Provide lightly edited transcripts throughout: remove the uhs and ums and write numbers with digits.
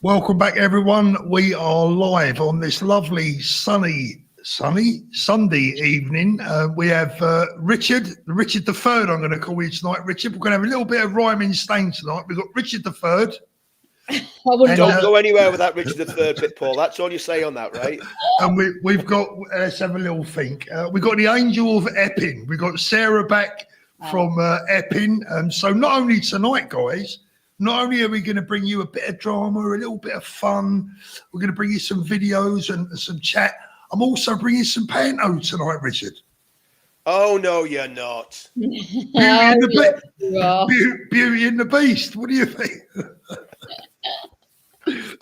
Welcome back, everyone. We are live on this lovely sunny Sunday evening. We have Richard the Third. I'm going to call you tonight, Richard. We're going to have a little bit of rhyming stain tonight. We've got Richard the Third. Don't go anywhere with that Richard the Third bit, Paul. That's all you say on that, right? And we've got, let's have a little think. We've got the Angel of Epping. We've got Sarah back from Epping. So not only tonight, guys, not only are we going to bring you a bit of drama, a little bit of fun, we're going to bring you some videos and some chat. I'm also bringing some panto tonight, Richard. Oh, no, you're not. Beauty and the Beast. What do you think?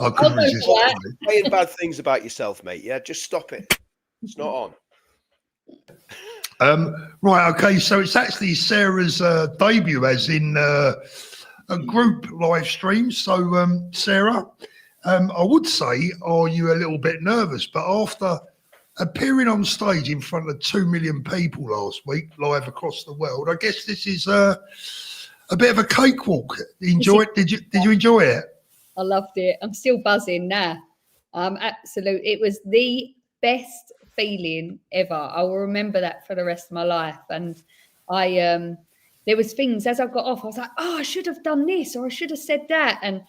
I couldn't resist. Saying bad things about yourself, mate. Yeah, just stop it. It's not on. Right, okay. So it's actually Sarah's debut as in a group live stream. So, Sarah, I would say, are you a little bit nervous? But after appearing on stage in front of 2 million people last week, live across the world, I guess this is a bit of a cakewalk. Enjoy it? Did you enjoy it? I loved it. I'm still buzzing now. Absolutely. It was the best feeling ever. I will remember that for the rest of my life. And there was things as I got off, I was like, oh, I should have done this or I should have said that. And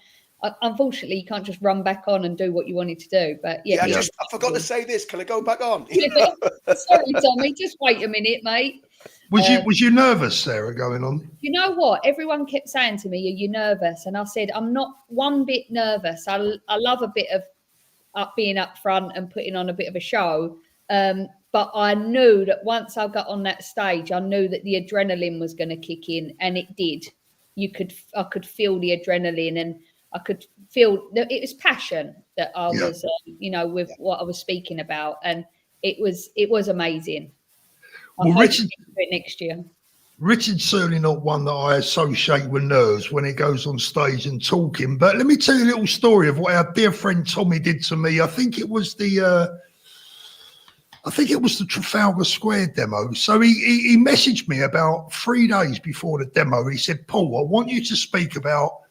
unfortunately, you can't just run back on and do what you wanted to do. But I forgot to say this. Can I go back on? Sorry, Tommy. Just wait a minute, mate. Was you nervous, Sarah, going on? You know what? Everyone kept saying to me, are you nervous? And I said, I'm not one bit nervous. I love a bit of being up front and putting on a bit of a show. But I knew that once I got on that stage, I knew that the adrenaline was going to kick in, and it did. I could feel the adrenaline, and I could feel that it was passion that I was, with what I was speaking about, and it was amazing. Well, Richard, do it next year. Richard's certainly not one that I associate with nerves when he goes on stage and talking. But let me tell you a little story of what our dear friend Tommy did to me. I think it was the Trafalgar Square demo. So he messaged me about 3 days before the demo. He said, Paul, I want you to speak about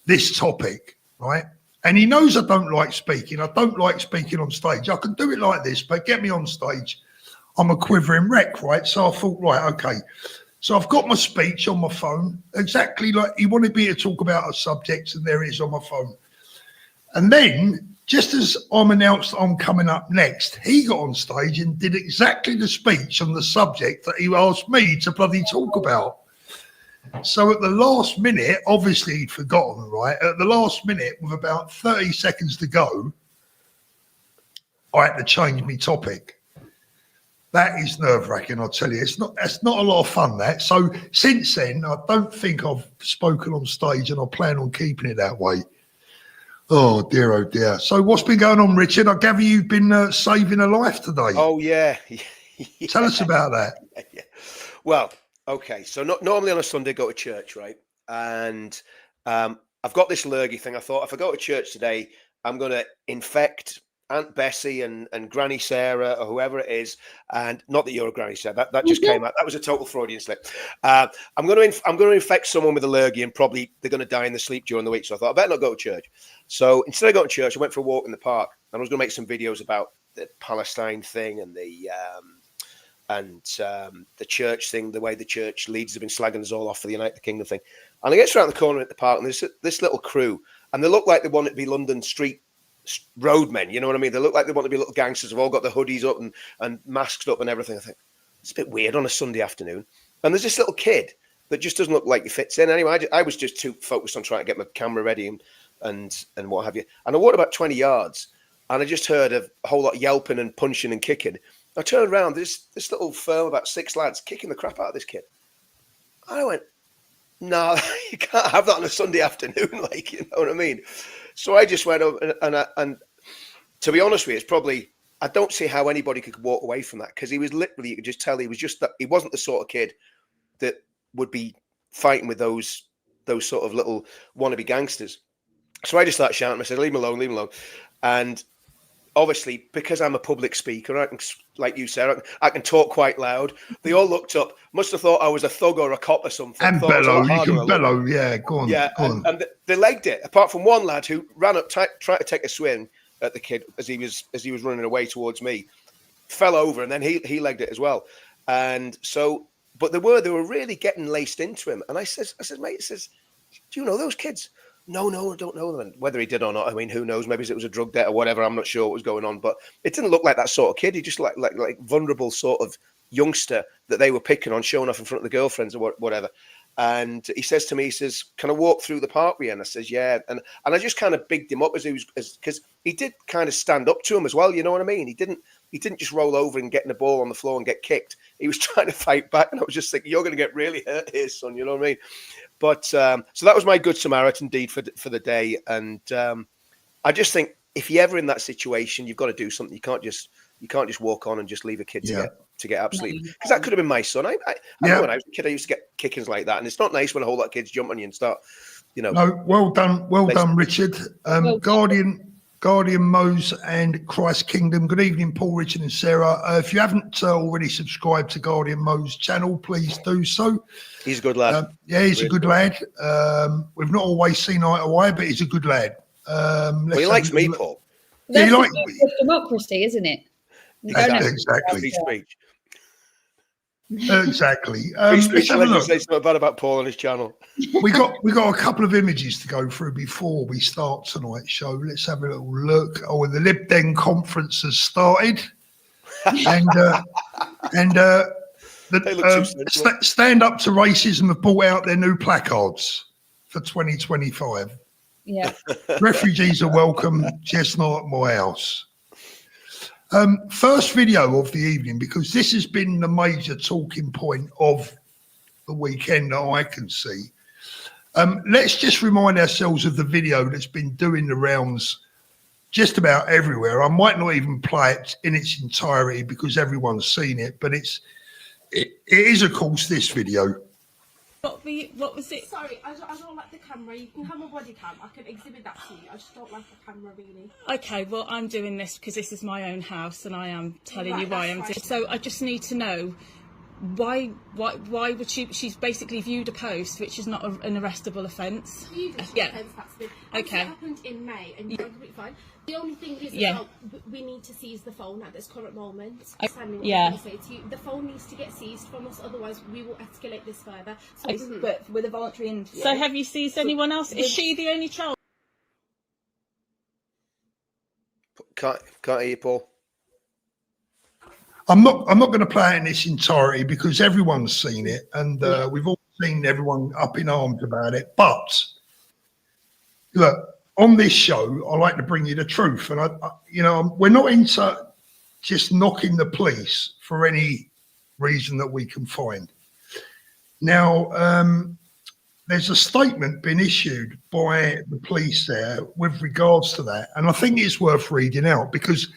this topic, right? And he knows I don't like speaking. I don't like speaking on stage. I can do it like this, but get me on stage, I'm a quivering wreck, right? So I thought, right, okay. So I've got my speech on my phone, exactly like he wanted me to talk about a subject, and there it is on my phone. And then, just as I'm announced I'm coming up next, he got on stage and did exactly the speech on the subject that he asked me to bloody talk about. So at the last minute, obviously he'd forgotten, right? At the last minute, with about 30 seconds to go, I had to change my topic. That is nerve-wracking, I'll tell you. That's not a lot of fun, that. So since then, I don't think I've spoken on stage, and I plan on keeping it that way. Oh dear. So what's been going on, Richard? I gather you've been saving a life today. Oh, yeah. Tell us about that. Yeah. Well, okay. So normally on a Sunday, I go to church, right? And I've got this lurgy thing. I thought if I go to church today, I'm going to infect Aunt Bessie and Granny Sarah or whoever it is, and not that you're a Granny Sarah. That just came out. That was a total Freudian slip. I'm going to infect someone with allergy, and probably they're going to die in their sleep during the week. So I thought I better not go to church. So instead of going to church, I went for a walk in the park, and I was going to make some videos about the Palestine thing and the church thing, the way the church leaders have been slagging us all off for the United Kingdom thing. And I get around the corner at the park, and there's this little crew, and they look like they want to be London street roadmen, you know what I mean? They look like they want to be little gangsters. They've all got their hoodies up and masks up and everything. I think it's a bit weird on a Sunday afternoon. And there's this little kid that just doesn't look like he fits in. Anyway, I was just too focused on trying to get my camera ready and what have you. And I walked about 20 yards, and I just heard a whole lot of yelping and punching and kicking. I turned around, this little firm, about 6 lads, kicking the crap out of this kid. I went, no, you can't have that on a Sunday afternoon, like, you know what I mean? So I just went over, and to be honest with you, it's probably, I don't see how anybody could walk away from that, because he was literally, you could just tell he was just that, he wasn't the sort of kid that would be fighting with those sort of little wannabe gangsters. So I just started shouting. I said, leave him alone. And obviously, because I'm a public speaker, I can like you, Sarah. I can talk quite loud. They all looked up. Must have thought I was a thug or a cop or something. And Thought I was a lot bellow, you harder than I can looked. bellow. Yeah, go on. Yeah, go on. and they legged it. Apart from one lad who ran up, tried to take a swing at the kid as he was running away towards me, fell over, and then he legged it as well. And so, but they were really getting laced into him. And I says, mate, do you know those kids? No, I don't know them. And whether he did or not, I mean, who knows? Maybe it was a drug debt or whatever. I'm not sure what was going on, but it didn't look like that sort of kid. He just like vulnerable sort of youngster that they were picking on, showing off in front of the girlfriends or whatever. And he says to me, he says, "Can I walk through the park with you?" And I says, "Yeah." And I just kind of bigged him up because he did kind of stand up to him as well. You know what I mean? He didn't just roll over and get the ball on the floor and get kicked. He was trying to fight back, and I was just thinking, "You're going to get really hurt here, son." You know what I mean? But so that was my good Samaritan deed for the day. And I just think if you're ever in that situation, you've got to do something. You can't just walk on and just leave a kid to get absolutely, because that could have been my son. I know when I was a kid, I used to get kickings like that, and it's not nice when a whole lot of kids jump on you and start, you know. No, well done, Richard. Guardian Mose and Christ Kingdom. Good evening, Paul, Richard, and Sarah. If you haven't already subscribed to Guardian Mose channel, please do so. He's a good lad. He's a good lad. We've not always seen eye to eye, but he's a good lad. He likes me, Paul. That's democracy, isn't it? Exactly. Free speech. Exactly. Free speech. Let's have a look. Say something bad about Paul on his channel. We got a couple of images to go through before we start tonight's show. Let's have a little look. Oh, the Lib Dem conference has started, and Stand Up to Racism have brought out their new placards for 2025. Yeah. Refugees are welcome, just not at my house. First video of the evening, because this has been the major talking point of the weekend that I can see. Let's just remind ourselves of the video that's been doing the rounds just about everywhere. I might not even play it in its entirety because everyone's seen it, but it is, of course, this video. What was it? Sorry, I don't like the camera. You can have a body cam. I can exhibit that to you. I just don't like the camera, really. Okay, well, I'm doing this because this is my own house, and I am telling you why I'm doing it. So I just need to know why would she's basically viewed a post which is not an arrestable offence. Viewed an offence, that's good. Okay. It happened in May, and you're completely fine. The only thing is, we need to seize the phone at this current moment. The phone needs to get seized from us, otherwise we will escalate this further. So, but with a voluntary interview. So have you seized anyone else? Is she the only child? Can't hear you, Paul. I'm not going to play it in its entirety because everyone's seen it, and we've all seen everyone up in arms about it. But look, on this show, I like to bring you the truth, and we're not into just knocking the police for any reason that we can find. Now, there's a statement been issued by the police there with regards to that, and I think it's worth reading out because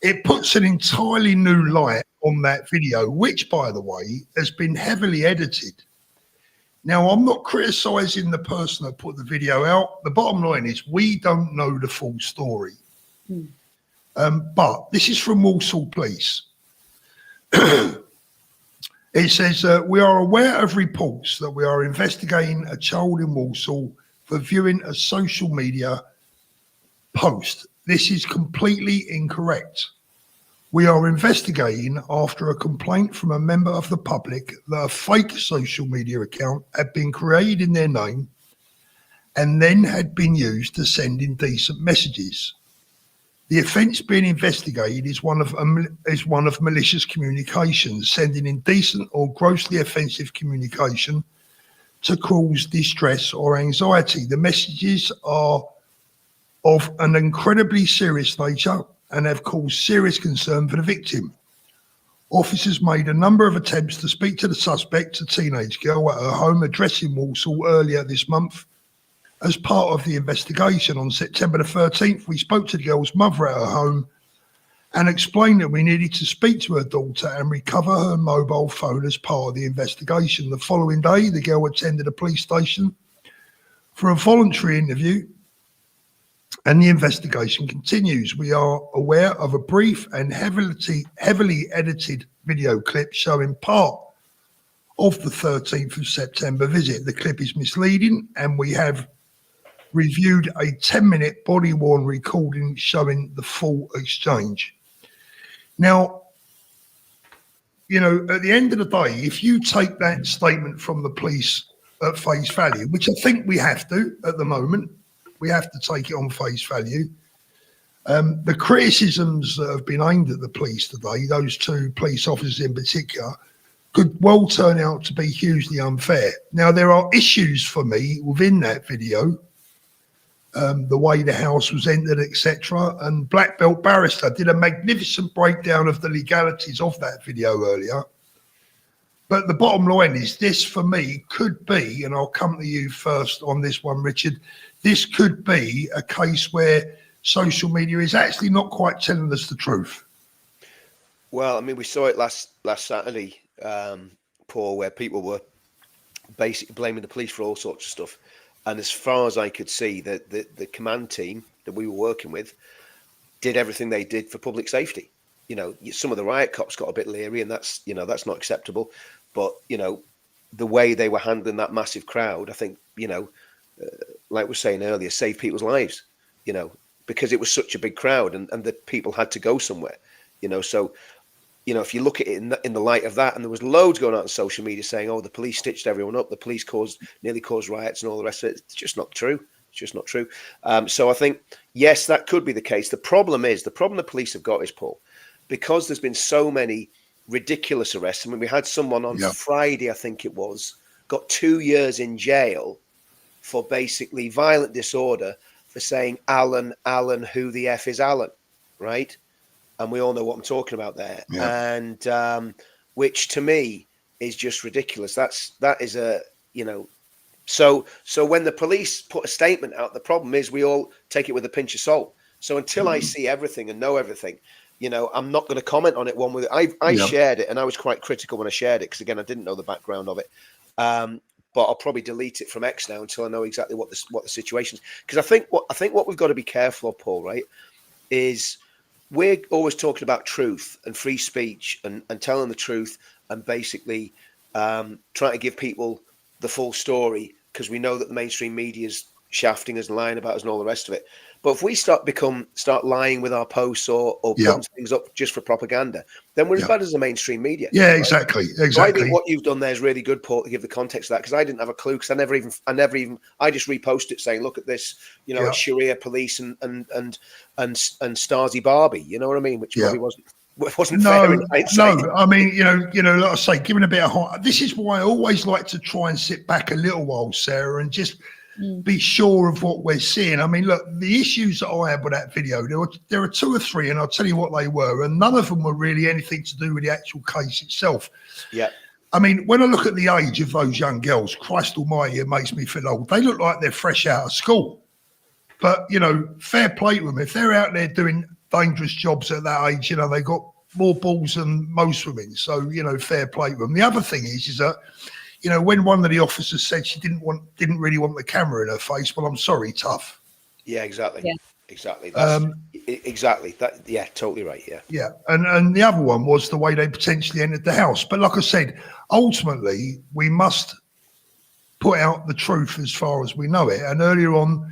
it puts an entirely new light on that video, which, by the way, has been heavily edited. Now, I'm not criticising the person that put the video out. The bottom line is we don't know the full story. But this is from Walsall Police. It says, we are aware of reports that we are investigating a child in Walsall for viewing a social media post. This is completely incorrect. We are investigating after a complaint from a member of the public that a fake social media account had been created in their name and then had been used to send indecent messages. The offence being investigated is one of malicious communications, sending indecent or grossly offensive communication to cause distress or anxiety. The messages are of an incredibly serious nature and have caused serious concern for the victim. Officers made a number of attempts to speak to the suspect, a teenage girl, at her home address in Walsall earlier this month. As part of the investigation on September the 13th, we spoke to the girl's mother at her home and explained that we needed to speak to her daughter and recover her mobile phone as part of the investigation. The following day, the girl attended a police station for a voluntary interview and the investigation continues. We are aware of a brief and heavily edited video clip showing part of the 13th of September visit. The clip is misleading, and we have reviewed a 10-minute body-worn recording showing the full exchange. Now, you know, at the end of the day, if you take that statement from the police at face value, which I think we have to at the moment, we have to take it on face value. The criticisms that have been aimed at the police today, those two police officers in particular, could well turn out to be hugely unfair. Now, there are issues for me within that video, the way the house was entered, etc. And Black Belt Barrister did a magnificent breakdown of the legalities of that video earlier. But the bottom line is this, for me, could be, and I'll come to you first on this one, Richard, this could be a case where social media is actually not quite telling us the truth. Well, I mean, we saw it last Saturday, Paul, where people were basically blaming the police for all sorts of stuff. And as far as I could see, the command team that we were working with did everything they did for public safety. You know, some of the riot cops got a bit leery, and that's not acceptable. But, you know, the way they were handling that massive crowd, I think, you know, like we were saying earlier, saved people's lives, you know, because it was such a big crowd and the people had to go somewhere, you know. So, you know, if you look at it in the light of that, and there was loads going on on social media saying, oh, the police stitched everyone up, the police nearly caused riots and all the rest of it. It's just not true. It's just not true. So I think, yes, that could be the case. The problem the police have got is, Paul, because there's been so many ridiculous arrests. I mean, we had someone on Friday, I think it was, got 2 years in jail for basically violent disorder for saying, Alan, who the F is Alan, right? And we all know what I'm talking about there. Yeah. And which to me is just ridiculous. That is a, you know, so when the police put a statement out, the problem is we all take it with a pinch of salt. So until I see everything and know everything, you know, I'm not going to comment on it one way. I shared it, and I was quite critical when I shared it because, again, I didn't know the background of it. But I'll probably delete it from X now until I know exactly what the situation is. Because I think what we've got to be careful of, Paul, right, is we're always talking about truth and free speech and telling the truth and basically trying to give people the full story because we know that the mainstream media is shafting us and lying about us and all the rest of it. But if we start lying with our posts or putting things up just for propaganda, then we're as bad as the mainstream media. Yeah, right? exactly. So I think what you've done there is really good, Paul, to give the context of that, because I didn't have a clue, because I just reposted it saying, look at this, you know, it's Sharia police and Stasi Barbie, you know what I mean? Which probably wasn't fair in hindsight. No, I mean, you know, like I say, giving a bit of heart. This is why I always like to try and sit back a little while, Sarah, and just be sure of what we're seeing. I mean, look, the issues that I had with that video, there are 2 or 3, and I'll tell you what they were, and none of them were really anything to do with the actual case itself. Yeah. I mean, when I look at the age of those young girls, Christ almighty, it makes me feel old. They look like they're fresh out of school. But, you know, fair play to them. If they're out there doing dangerous jobs at that age, you know, they got more balls than most women. So, you know, fair play to them. The other thing is that, you know, when one of the officers said she didn't really want the camera in her face, well, I'm sorry, tough. Yeah, exactly. Yeah. Exactly. That's, exactly. That. Yeah, totally right. Yeah. Yeah. And the other one was the way they potentially entered the house. But like I said, ultimately, we must put out the truth as far as we know it. And earlier on,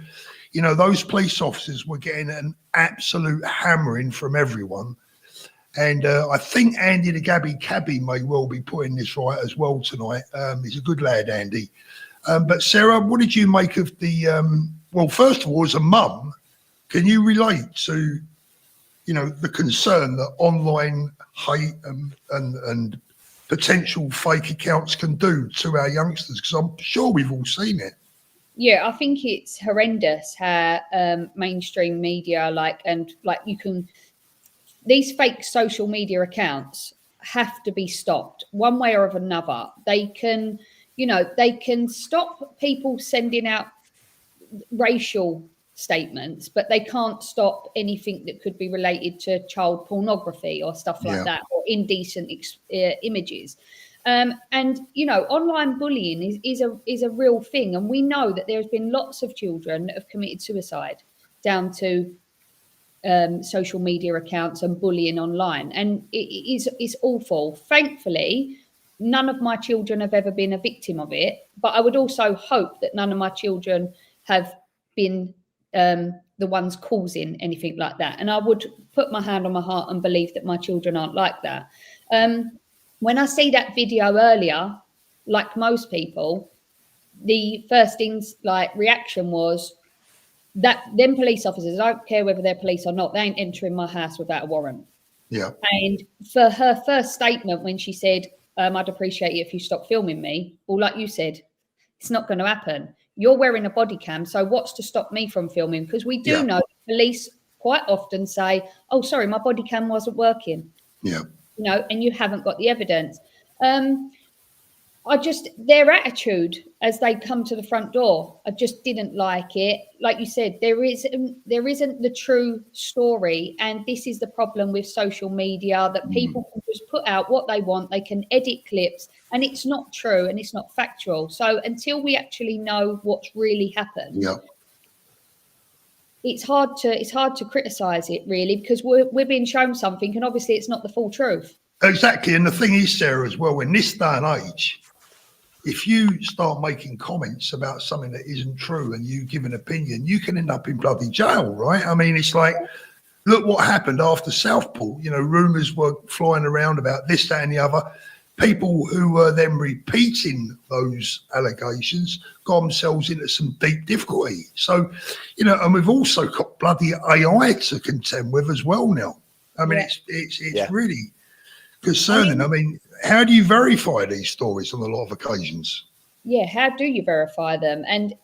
you know, those police officers were getting an absolute hammering from everyone. And I think Andy the Gabby Cabby may well be putting this right as well tonight. He's a good lad, Andy. But Sarah, what did you make of the, well, first of all, as a mum, can you relate to, you know, the concern that online hate and potential fake accounts can do to our youngsters? Because I'm sure we've all seen it. Yeah, I think it's horrendous how mainstream media, these fake social media accounts have to be stopped one way or another. They can stop people sending out racial statements, but they can't stop anything that could be related to child pornography or stuff like that, or indecent images. And, you know, online bullying is a real thing. And we know that there's been lots of children that have committed suicide down to social media accounts and bullying online, and it's awful. Thankfully, none of my children have ever been a victim of it, but I would also hope that none of my children have been the ones causing anything like that. And I would put my hand on my heart and believe that my children aren't like that. When I see that video earlier, like most people, the first reaction was that them police officers, I don't care whether they're police or not, they ain't entering my house without a warrant. Yeah. And for her first statement, when she said, I'd appreciate it if you stop filming me. Well, like you said, it's not going to happen. You're wearing a body cam, so what's to stop me from filming? Because we do know police quite often say, oh, sorry, my body cam wasn't working. Yeah. And you haven't got the evidence. Their attitude as they come to the front door, I just didn't like it. Like you said, there isn't the true story. And this is the problem with social media, that people can just put out what they want. They can edit clips and it's not true and it's not factual. So until we actually know what's really happened, it's hard to criticize it, really, because we're being shown something and obviously it's not the full truth. Exactly. And the thing is, Sarah, as well, in this day and age, if you start making comments about something that isn't true and you give an opinion, you can end up in bloody jail, right? I mean, it's like, look what happened after Southport. Rumours were flying around about this, that and the other. People who were then repeating those allegations got themselves into some deep difficulty. So, and we've also got bloody AI to contend with as well now. I mean, it's really concerning. I mean, how do you verify these stories on a lot of occasions? Yeah, how do you verify them? And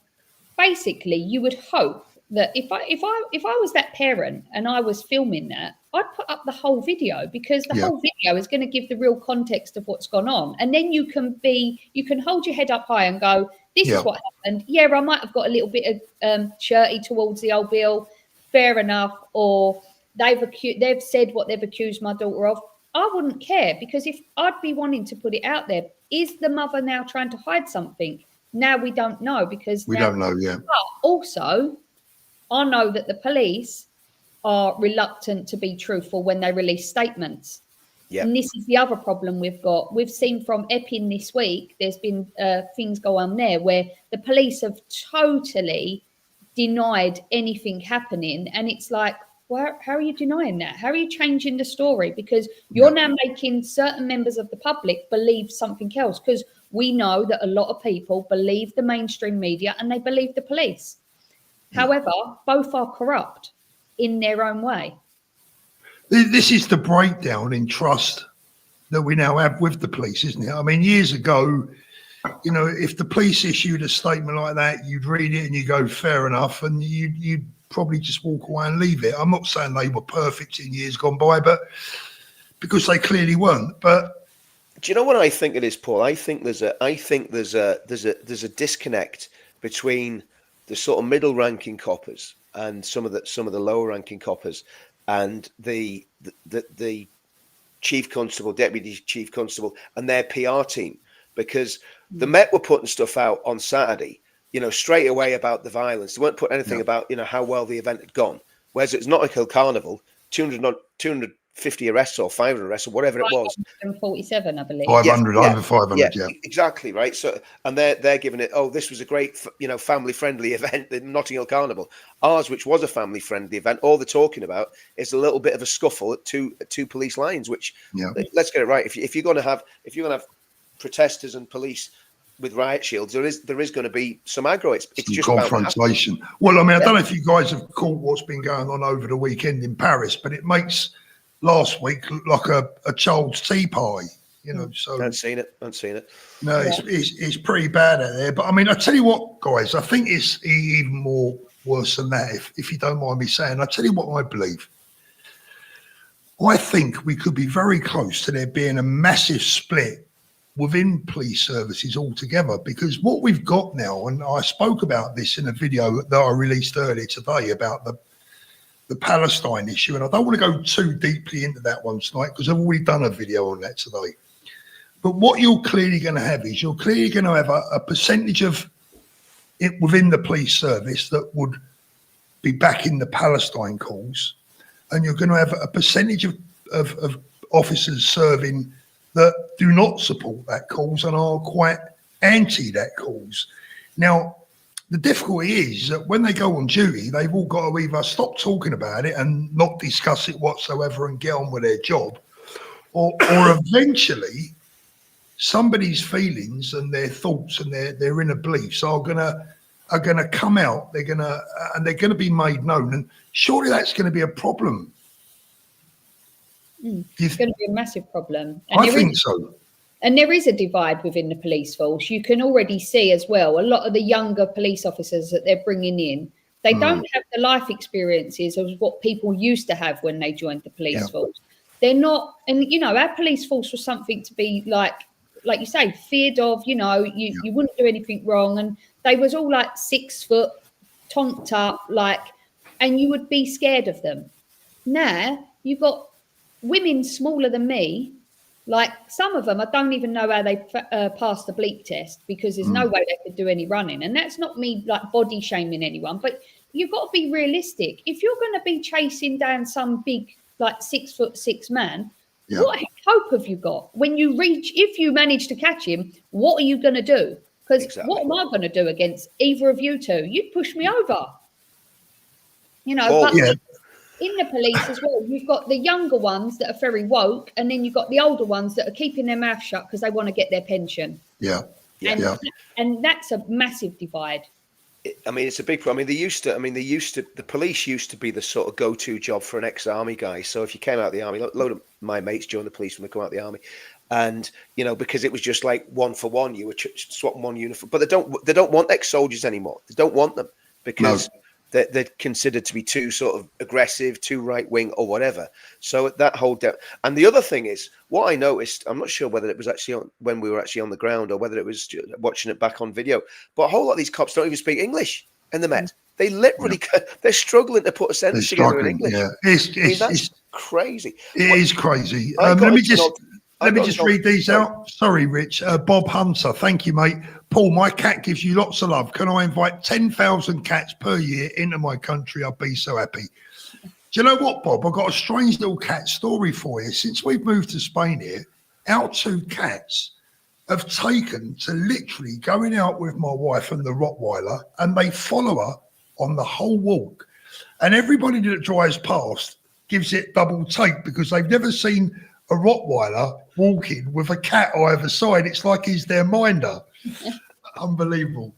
basically, you would hope that if I was that parent and I was filming that, I'd put up the whole video, because the whole video is going to give the real context of what's gone on. And then you can hold your head up high and go, this is what happened. Yeah, I might have got a little bit of shirty towards the old Bill. Fair enough. Or they've said what they've accused my daughter of. I wouldn't care, because if I'd be wanting to put it out there, is the mother now trying to hide something? Now we don't know, because we don't know. Yeah. But also, I know that the police are reluctant to be truthful when they release statements. Yeah. And this is the other problem we've got. We've seen from Epping this week, there's been things go on there where the police have totally denied anything happening. And it's like, how are you denying that? How are you changing the story? Because you're now making certain members of the public believe something else. Because we know that a lot of people believe the mainstream media and they believe the police. However, both are corrupt in their own way. This is the breakdown in trust that we now have with the police, isn't it? I mean, years ago, if the police issued a statement like that, you'd read it and you go, fair enough, and you'd probably just walk away and leave it. I'm not saying they were perfect in years gone by, but because they clearly weren't. But do you know what I think it is, Paul? I think there's a disconnect between the sort of middle-ranking coppers and some of the lower-ranking coppers and the chief constable, deputy chief constable, and their PR team, because the Met were putting stuff out on Saturday, straight away about the violence. They weren't putting anything about, how well the event had gone. Whereas it's not a Hill Carnival, 250 arrests or 500 arrests or whatever it was. 547, I believe. 500, over 500, yeah. Exactly, right. So, and they're giving it, this was a great, family-friendly event, the Notting Hill Carnival. Ours, which was a family-friendly event, all they're talking about is a little bit of a scuffle at two police lines, which, let's get it right. If you're going to have protesters and police with riot shields, there is going to be some aggro. It's just confrontation. Well, I mean, I don't know if you guys have caught what's been going on over the weekend in Paris, but it makes last week look like a child's tea party. So I haven't seen it. No, it's pretty bad out there. But I mean, I tell you what, guys, I think it's even more worse than that. If you don't mind me saying, I tell you what I believe. I think we could be very close to there being a massive split within police services altogether, because what we've got now, and I spoke about this in a video that I released earlier today about the Palestine issue, and I don't want to go too deeply into that one tonight because I've already done a video on that today. But what you're clearly going to have is a percentage of it within the police service that would be backing the Palestine cause, and you're going to have a percentage of officers serving that do not support that cause and are quite anti that cause. Now, the difficulty is that when they go on duty, they've all got to either stop talking about it and not discuss it whatsoever and get on with their job, or eventually somebody's feelings and their thoughts and their inner beliefs are gonna come out. They're gonna be made known, and surely that's going to be a problem. It's going to be a massive problem. I think so. And there is a divide within the police force. You can already see as well, a lot of the younger police officers that they're bringing in, they don't have the life experiences of what people used to have when they joined the police force. They're not, and you know, our police force was something to be like you say, feared of, you know, you wouldn't do anything wrong. And they was all like 6 foot, tonked up, like, and you would be scared of them. Now you've got women smaller than me. Like some of them, I don't even know how they passed the bleep test, because there's no way they could do any running. And that's not me like body shaming anyone, but you've got to be realistic. If you're going to be chasing down some big, like 6'6" man, what hope have you got when you reach? If you manage to catch him, what are you going to do? Because what am I going to do against either of you two? You'd push me over. You know, but in the police as well, you've got the younger ones that are very woke, and then you've got the older ones that are keeping their mouth shut because they want to get their pension. And that's a massive divide. I mean, it's a big problem. I mean, the police used to be the sort of go-to job for an ex-army guy. So if you came out of the army, a load of my mates joined the police when they come out of the army, and you know, because it was just like 1 for 1, you were swapping one uniform. But they don't want ex-soldiers anymore. They don't want them because they're considered to be too sort of aggressive, too right-wing or whatever. So that whole and the other thing is, what I noticed, I'm not sure whether it was actually when we were actually on the ground or whether it was watching it back on video, but a whole lot of these cops don't even speak English in the Met. They literally, they're struggling to put a sentence together in English. Yeah, that's crazy. It is crazy. Let me just read these out. Sorry, Rich. Bob Hunter, thank you, mate. Paul, my cat gives you lots of love. Can I invite 10,000 cats per year into my country? I'd be so happy. Do you know what, Bob? I've got a strange little cat story for you. Since we've moved to Spain here, our 2 cats have taken to literally going out with my wife and the Rottweiler, and they follow her on the whole walk. And everybody that drives past gives it double take because they've never seen a Rottweiler walking with a cat either side. It's like he's their minder. Unbelievable.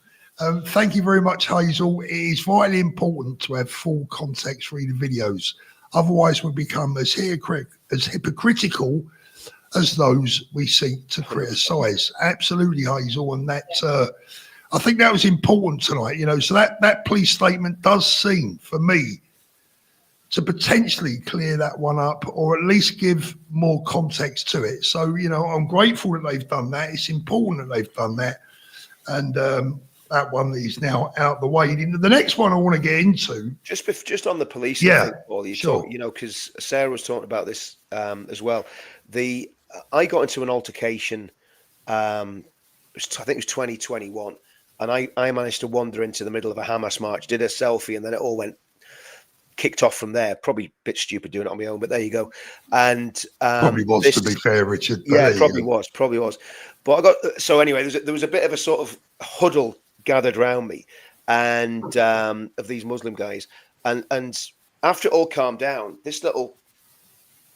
Thank you very much, Hazel. It is vitally important to have full context reading videos. Otherwise, we become as hypocritical as those we seek to criticise. Absolutely, Hazel. And that, I think that was important tonight, you know. So that police statement does seem, for me, to potentially clear that one up, or at least give more context to it. So, you know, I'm grateful that they've done that. It's important that they've done that. And that one is now out the way. The next one I want to get into. Just on the police. Yeah, thing, Paul, you know, because Sarah was talking about this as well. I got into an altercation, I think it was 2021, and I managed to wander into the middle of a Hamas march, did a selfie, and then it all kicked off from there. Probably a bit stupid doing it on my own, but there you go. And probably was, to be fair, Richard. Yeah, probably was. But anyway, there was a bit of a sort of huddle gathered around me, and of these Muslim guys, and after it all calmed down, this little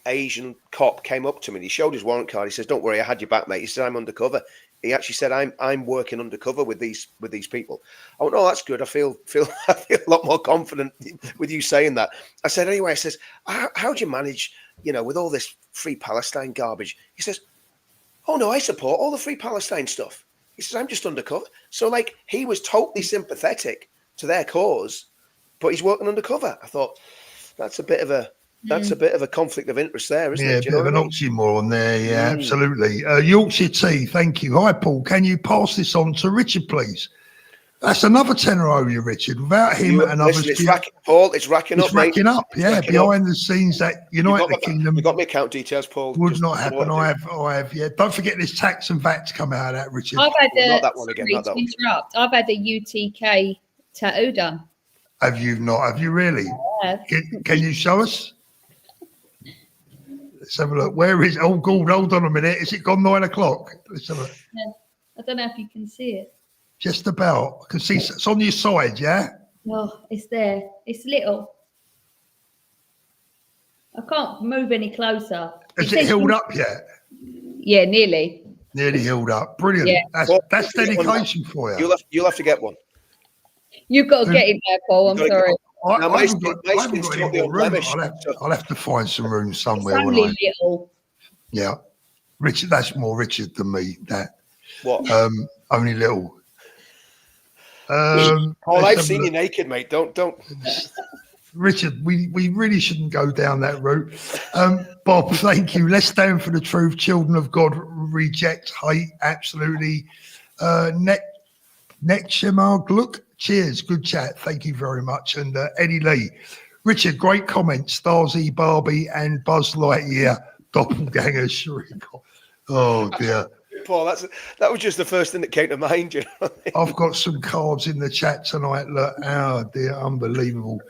Asian cop came up to me and he showed his warrant card. He says, "Don't worry, I had your back, mate." He said, "I'm undercover." He actually said, I'm working undercover with these people. I went, "Oh, that's good. I feel a lot more confident with you saying that." I said, "Anyway," I says, how do you manage, you know, with all this Free Palestine garbage?" He says, "Oh no, I support all the Free Palestine stuff." He says, "I'm just undercover." So like, he was totally sympathetic to their cause, but he's working undercover. I thought that's a bit of a conflict of interest there, isn't it? Yeah, a bit of an oxymoron there. Yeah, absolutely. Yorkshire Tea, thank you. Hi, Paul. Can you pass this on to Richard, please? That's another tenner over you, Richard. Without him and others. It's racking up, mate. Behind the scenes that United Kingdom. You got my account details, Paul. Would not happen. I have. Yeah. Don't forget this tax and VAT to come out of that, Richard. I've had I've had a UTK tattoo done. Have you not? Have you really? Yeah. Can you show us? Let's have a look. Where is? Oh, God, hold on a minute. Is it gone 9 o'clock? Let's have a look. Yeah. I don't know if you can see it. Just about. I can see it's on your side, yeah? Oh, it's there. It's little. I can't move any closer. Has it healed up yet? Yeah, nearly. Nearly healed up. Brilliant. Yeah. That's dedication for you. You'll have to get one. You've got to get in there, Paul. I'm sorry. I Now, my haven't got skin's any totally more room. unblemished. I'll have to find some room It's somewhere. only won't I? little. Yeah. Richard, that's more Richard than me, that. What? Only little. Paul, let's I've have a seen you look. naked, mate. Don't. Richard, we really shouldn't go down that route. Bob, thank you. Let's stand for the truth. Children of God reject hate. Absolutely. Look, cheers. Good chat. Thank you very much. And Eddie Lee. Richard, great comment. Starsy, Barbie, and Buzz Lightyear. Doppelganger shriek. Oh, dear. Paul, that was just the first thing that came to mind. You know? I've got some cards in the chat tonight. Look, oh dear, unbelievable.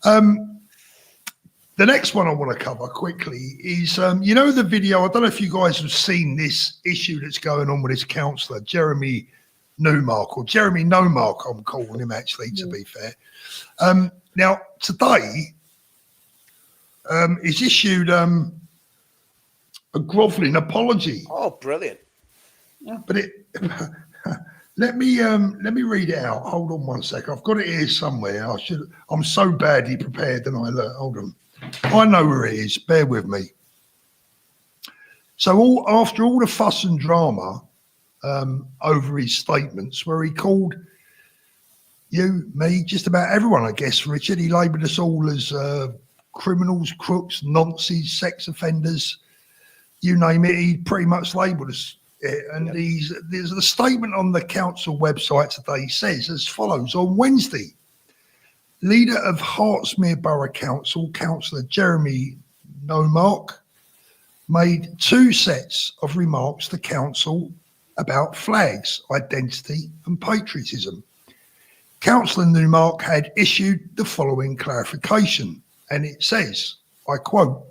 The next one I want to cover quickly is, you know, the video. I don't know if you guys have seen this issue that's going on with this councillor, Jeremy Newmark, or Jeremy No-Mark, I'm calling him actually, to be fair. Now, today, he's issued a grovelling apology. Oh, brilliant. But let me read it out. Hold on one sec. I've got it here somewhere. I'm so badly prepared, and hold on. I know where it is. Bear with me. So after all the fuss and drama over his statements, where he called you, me, just about everyone, I guess, Richard, he labelled us all as criminals, crooks, nonces, sex offenders, you name it. He pretty much labelled us. And there's a statement on the council website today says as follows: on Wednesday, leader of Hertsmere Borough Council, Councillor Jeremy No-Mark, made 2 sets of remarks to council about flags, identity and patriotism. Councillor Newmark had issued the following clarification, and it says, I quote,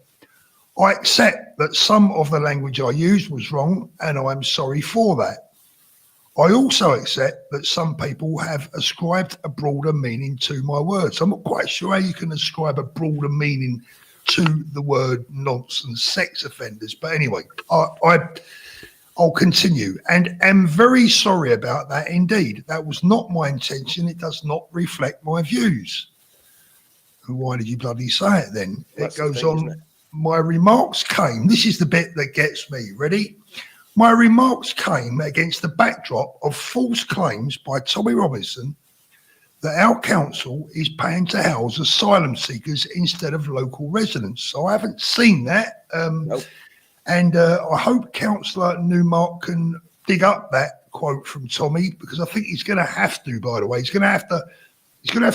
I accept that some of the language I used was wrong, and I'm sorry for that. I also accept that some people have ascribed a broader meaning to my words. I'm not quite sure how you can ascribe a broader meaning to the word nonsense, sex offenders. But anyway, I'll continue, and am very sorry about that indeed. That was not my intention. It does not reflect my views. And why did you bloody say it then? It goes on. My remarks came, this is the bit that gets me, ready? My remarks came against the backdrop of false claims by Tommy Robinson that our council is paying to house asylum seekers instead of local residents. So I haven't seen that. Nope. And I hope Councillor Newmark can dig up that quote from Tommy, because I think he's going to have to, by the way. He's going to have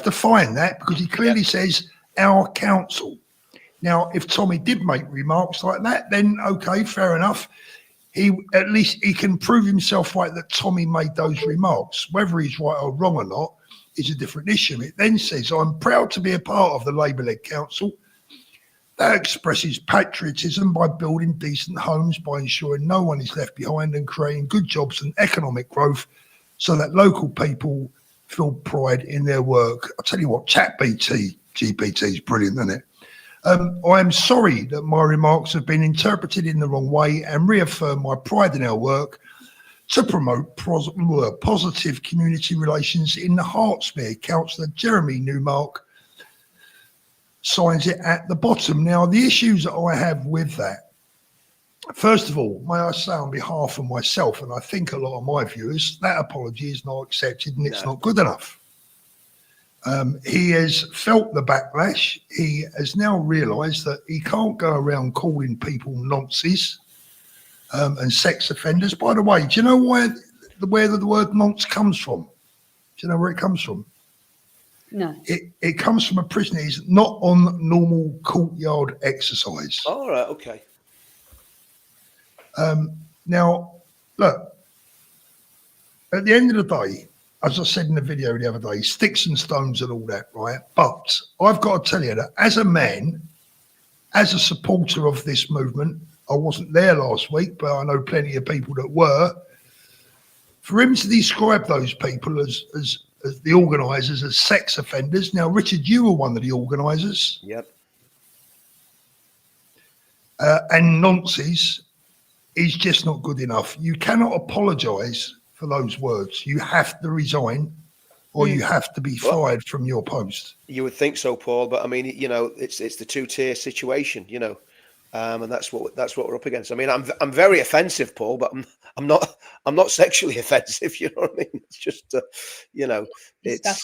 to find that, because he clearly says our council. Now, if Tommy did make remarks like that, then okay, fair enough. At least he can prove himself right that Tommy made those remarks. Whether he's right or wrong or not is a different issue. It then says, I'm proud to be a part of the Labour-led council that expresses patriotism by building decent homes, by ensuring no one is left behind, and creating good jobs and economic growth so that local people feel pride in their work. I'll tell you what, GPT is brilliant, isn't it? I am sorry that my remarks have been interpreted in the wrong way, and reaffirm my pride in our work to promote positive community relations in the Hertsmere. Councillor Jeremy Newmark signs it at the bottom. Now, the issues that I have with that, first of all, may I say on behalf of myself, and I think a lot of my viewers, that apology is not accepted and it's not good enough. He has felt the backlash. He has now realised that he can't go around calling people nonces and sex offenders. By the way, do you know where the word nonce comes from? Do you know where it comes from? No. It comes from a prison. It's not on normal courtyard exercise. All right, okay. Now, look, at the end of the day, as I said in the video the other day, sticks and stones and all that, right? But I've got to tell you that as a man, as a supporter of this movement, I wasn't there last week, but I know plenty of people that were. For him to describe those people as the organisers as sex offenders. Now, Richard, you were one of the organisers. Yep. And nonsense is just not good enough. You cannot apologise for those words. You have to resign, or you have to be fired from your post. You would think so, Paul, but I mean, you know, it's the two-tier situation, you know, and that's what we're up against. I mean, I'm very offensive, Paul, but I'm not sexually offensive. You know what I mean? It's just, you know, it's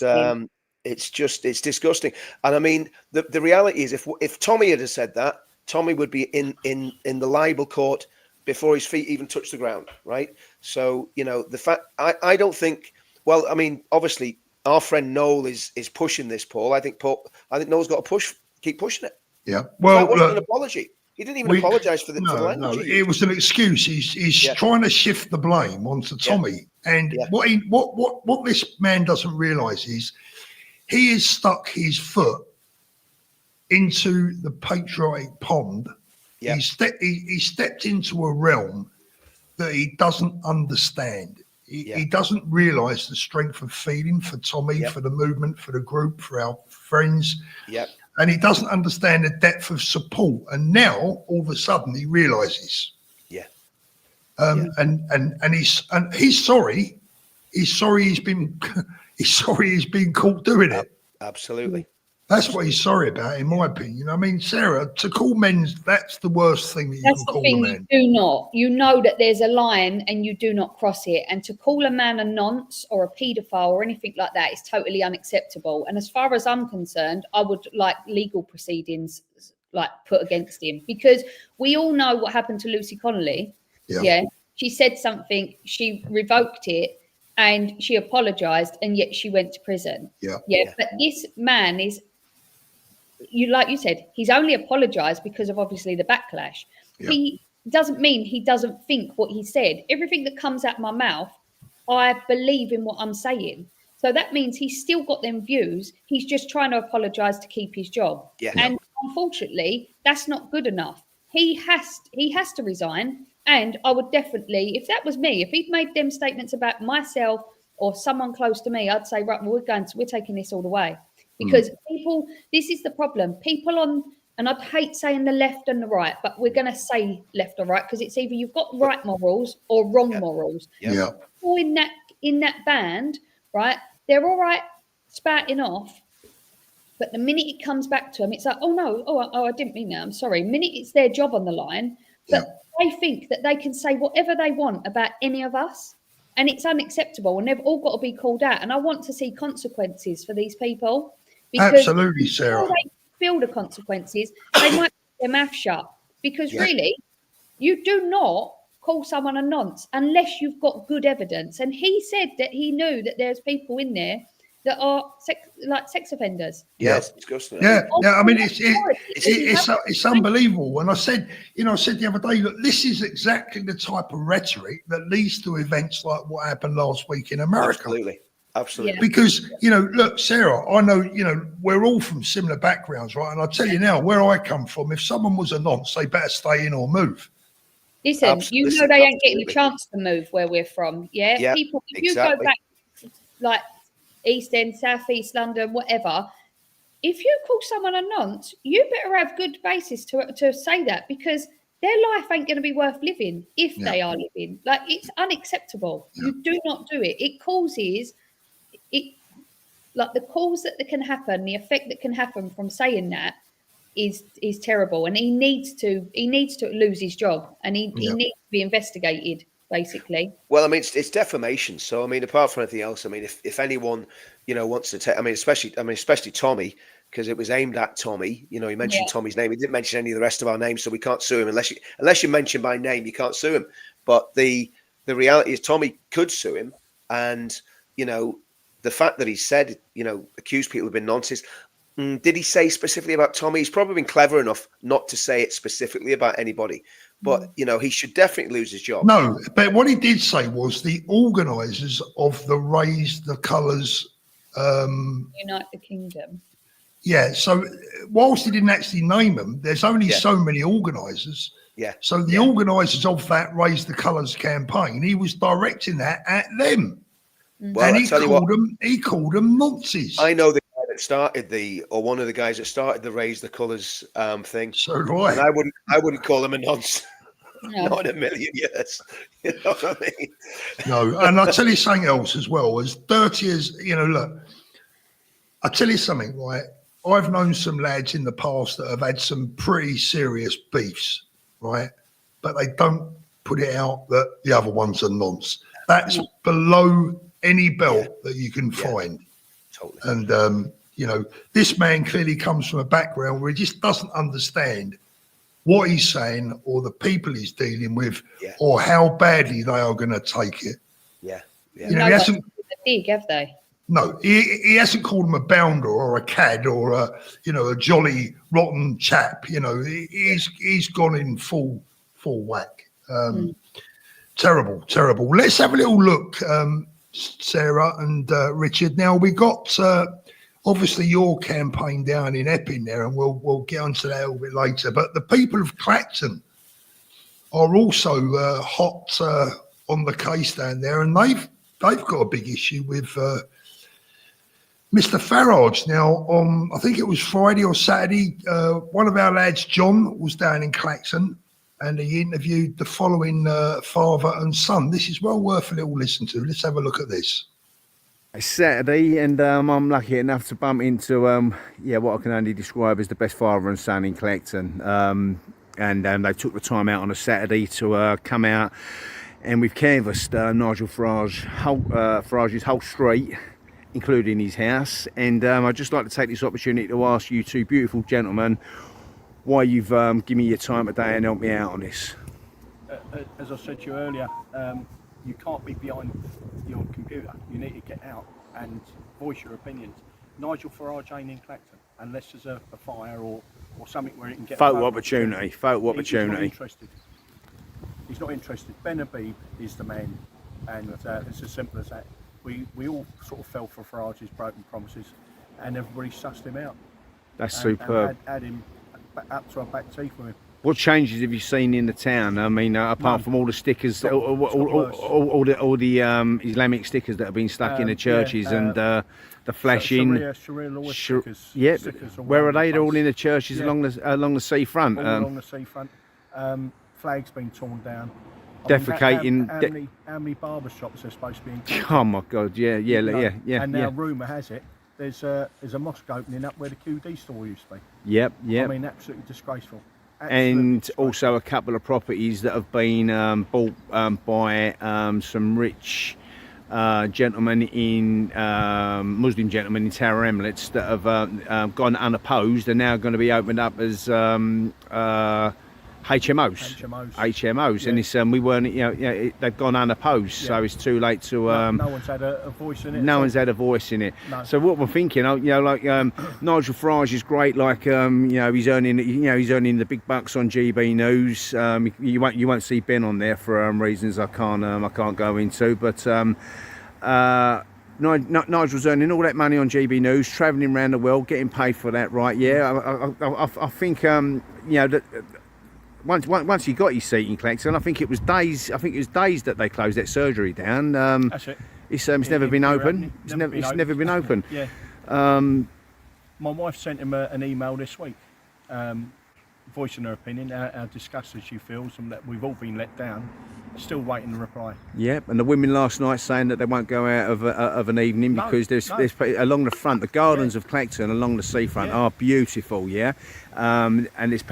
disgusting. And I mean, the reality is, if Tommy had said that, Tommy would be in the libel court before his feet even touch the ground, right? So, you know, the fact I don't think. Well, I mean, obviously, our friend Noel is pushing this, Paul. I think Noel's got to keep pushing it. Yeah. Well, that wasn't an apology. He didn't even apologise for the language. No, it was an excuse. He's trying to shift the blame onto Tommy. And what this man doesn't realise is he has stuck his foot into the patriotic pond. Yeah. He stepped into a realm that he doesn't understand. He doesn't realise the strength of feeling for Tommy, for the movement, for the group, for our friends. Yeah. And he doesn't understand the depth of support. And now, all of a sudden, he realises. Yeah. And he's sorry. He's sorry he's been caught doing it. Absolutely. That's what he's sorry about, in my opinion. I mean, Sarah, to call men, that's the worst thing that you can call a man. That's the thing you do not. You know that there's a line and you do not cross it. And to call a man a nonce or a paedophile or anything like that is totally unacceptable. And as far as I'm concerned, I would like legal proceedings like put against him, because we all know what happened to Lucy Connolly. Yeah. She said something, she revoked it, and she apologised, and yet she went to prison. Yeah. But this man is, like you said, he's only apologized because of obviously the backlash. Yeah. He doesn't mean he doesn't think what he said. Everything that comes out my mouth, I believe in what I'm saying. So that means he's still got them views. He's just trying to apologize to keep his job. Yeah. And unfortunately, that's not good enough. He has to resign. And I would definitely, if that was me, if he'd made them statements about myself or someone close to me, I'd say, right, we're taking this all the way. Because people, this is the problem. People on, and I'd hate saying the left and the right, but we're going to say left or right because it's either you've got right morals or wrong morals. Yeah. People in that band, right? They're all right spouting off, but the minute it comes back to them, it's like, oh no, I didn't mean that. I'm sorry. The minute it's their job on the line, but they think that they can say whatever they want about any of us. And it's unacceptable, and they've all got to be called out. And I want to see consequences for these people. Because absolutely, Sarah. Before they feel the consequences, they might keep their mouth shut. Because really, you do not call someone a nonce unless you've got good evidence. And he said that he knew that there's people in there that are sex offenders. Yeah, it's disgusting. Yeah. I mean, it's unbelievable. And I said the other day, look, this is exactly the type of rhetoric that leads to events like what happened last week in America. Absolutely. Yeah. Because, look, Sarah, I know, we're all from similar backgrounds, right? And I'll tell you now, where I come from, if someone was a nonce, they better stay in or move. Listen, they ain't getting a chance to move where we're from. Yeah. People, if you go back like East End, South East London, whatever, if you call someone a nonce, you better have good basis to say that, because their life ain't going to be worth living if they are living. Like, it's unacceptable. Yeah. You do not do it. It causes... like the cause that can happen, the effect that can happen from saying that is terrible, and he needs to lose his job, and he needs to be investigated, basically. Well, I mean, it's defamation. So I mean, apart from anything else, I mean, if anyone wants to take, I mean, especially Tommy, because it was aimed at Tommy. He mentioned Tommy's name. He didn't mention any of the rest of our names, so we can't sue him unless you mention by name. You can't sue him. But the reality is, Tommy could sue him, and the fact that he said, accused people of being nonsense. Did he say specifically about Tommy? He's probably been clever enough not to say it specifically about anybody. but you know, he should definitely lose his job. No, but what he did say was the organisers of the Raise the Colours. Unite the Kingdom. Yeah, so whilst he didn't actually name them, there's only so many organisers. Yeah. So the organisers of that Raise the Colours campaign, he was directing that at them. Well, And I tell you what, he called them nonces. I know the guy that started one of the guys that started the Raise the Colours thing. So do I. And I wouldn't call him a nonce. No. Not in a million years. You know what I mean? No, and I'll tell you something else as well. As dirty as, you know, look, I'll tell you something, right? I've known some lads in the past that have had some pretty serious beefs, right? But they don't put it out that the other one's a nonce. That's below any belt that you can find. Totally. And, you know, this man clearly comes from a background where he just doesn't understand what he's saying or the people he's dealing with or how badly they are going to take it. Yeah. You know, he hasn't, big, have they? no, he hasn't called him a bounder or a cad or a, you know, a jolly rotten chap. You know, he's gone in full whack. Terrible. Let's have a little look, Sarah and Richard. Now we got obviously your campaign down in Epping there, and we'll get onto that a little bit later. But the people of Clacton are also hot on the case down there, and they've got a big issue with Mr. Farage. Now, I think it was Friday or Saturday, one of our lads, John, was down in Clacton, and he interviewed the following father and son. This is well worth a little listen to. Let's have a look at this. It's Saturday, and I'm lucky enough to bump into what I can only describe as the best father and son in Clacton. And they took the time out on a Saturday to come out, and we've canvassed Nigel Farage's whole street, including his house. And I'd just like to take this opportunity to ask you two beautiful gentlemen why you've given me your time today and helped me out on this. As I said to you earlier, you can't be behind your computer. You need to get out and voice your opinions. Nigel Farage ain't in Clacton unless there's a fire or something where he can get Photo opportunity. He's not interested. He's not interested. Ben Habib is the man, and it's as simple as that. We all sort of fell for Farage's broken promises, and everybody sussed him out. That's superb. And had him up to our back teeth with him. What changes have you seen in the town? I mean, apart from all the stickers, all the Islamic stickers that have been stuck in the churches and the flashing. Sharia law stickers. Yep. Stickers Where are they? They're all in the churches along the seafront. All along the seafront. Flags been torn down. Defecating. How many barber shops are supposed to be in? Oh my God! Yeah. And now rumour has it there's a mosque opening up where the QD store used to be. Yep. I mean, absolutely disgraceful. And also a couple of properties that have been bought by some rich gentlemen Muslim gentlemen in Tower Hamlets that have gone unopposed and now going to be opened up as HMOs. Yeah. And it's we weren't, they've gone unopposed, so it's too late to. No one's had a voice in it. No one's had a voice in it. No. So what we're thinking, Nigel Farage is great. Like he's earning the big bucks on GB News. You won't see Ben on there for reasons I can't go into, but. Nigel's earning all that money on GB News, travelling around the world, getting paid for that, right? Yeah, I think that. Once he got his seat in Clacton, I think it was days that they closed that surgery down. That's it. It's never been open. It's never been open. Yeah. My wife sent him an email this week, voicing her opinion, how disgusted she feels, and that we've all been let down. Still waiting to reply. Yep, and the women last night saying that they won't go out of an evening because there's along the front, the gardens of Clacton along the seafront are beautiful. Yeah, and there's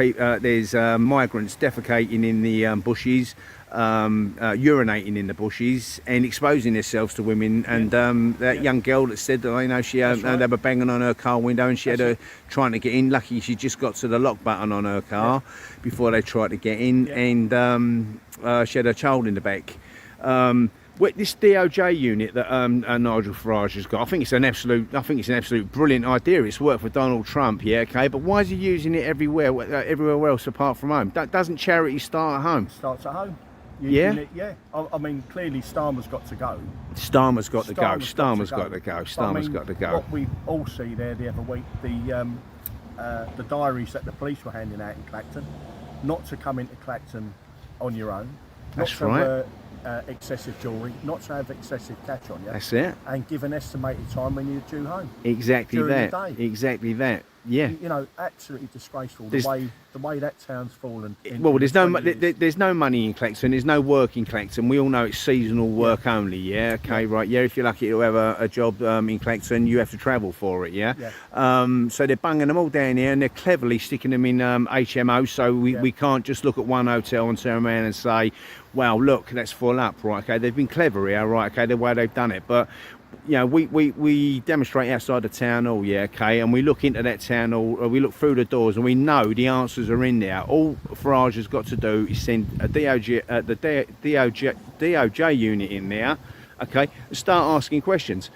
migrants defecating in the bushes, urinating in the bushes and exposing themselves to women. And that young girl that said that they were banging on her car window and she had her trying to get in. Lucky she just got to the lock button on her car before they tried to get in, and she had her child in the back. Well, this DOJ unit that Nigel Farage has got, I think it's an absolute brilliant idea. It's worked for Donald Trump, yeah, okay. But why is he using it everywhere else apart from home? Doesn't charity start at home? Starts at home. Yeah? Yeah. I mean, clearly Starmer's got to go. Starmer's got to go. Starmer's got to go. But I Starmer's mean, got to go. What we all see there the other week, the diaries that the police were handing out in Clacton, not to come into Clacton on your own. That's not to right. wear excessive jewellery, not to have excessive cash on you. That's it. And give an estimated time when you're due home. Exactly during that. the day. Exactly that. Yeah. You know, absolutely disgraceful There's- the way that town's fallen. Well, there's no 20 years. there's no money in Clacton. There's no work in Clacton. We all know it's seasonal work only. Yeah. Okay. Right. Yeah. If you're lucky to have a job in Clacton, you have to travel for it. Yeah. So they're bunging them all down here, and they're cleverly sticking them in HMO. So we can't just look at one hotel and turn around and say, "Well, look, that's full up." Right. Okay. They've been clever here. Right. Okay. The way they've done it, but. You know, we demonstrate outside the town hall, yeah, okay, and we look into that town hall, we look through the doors, and we know the answers are in there. All Farage has got to do is send a DOJ unit in there, okay, and start asking questions.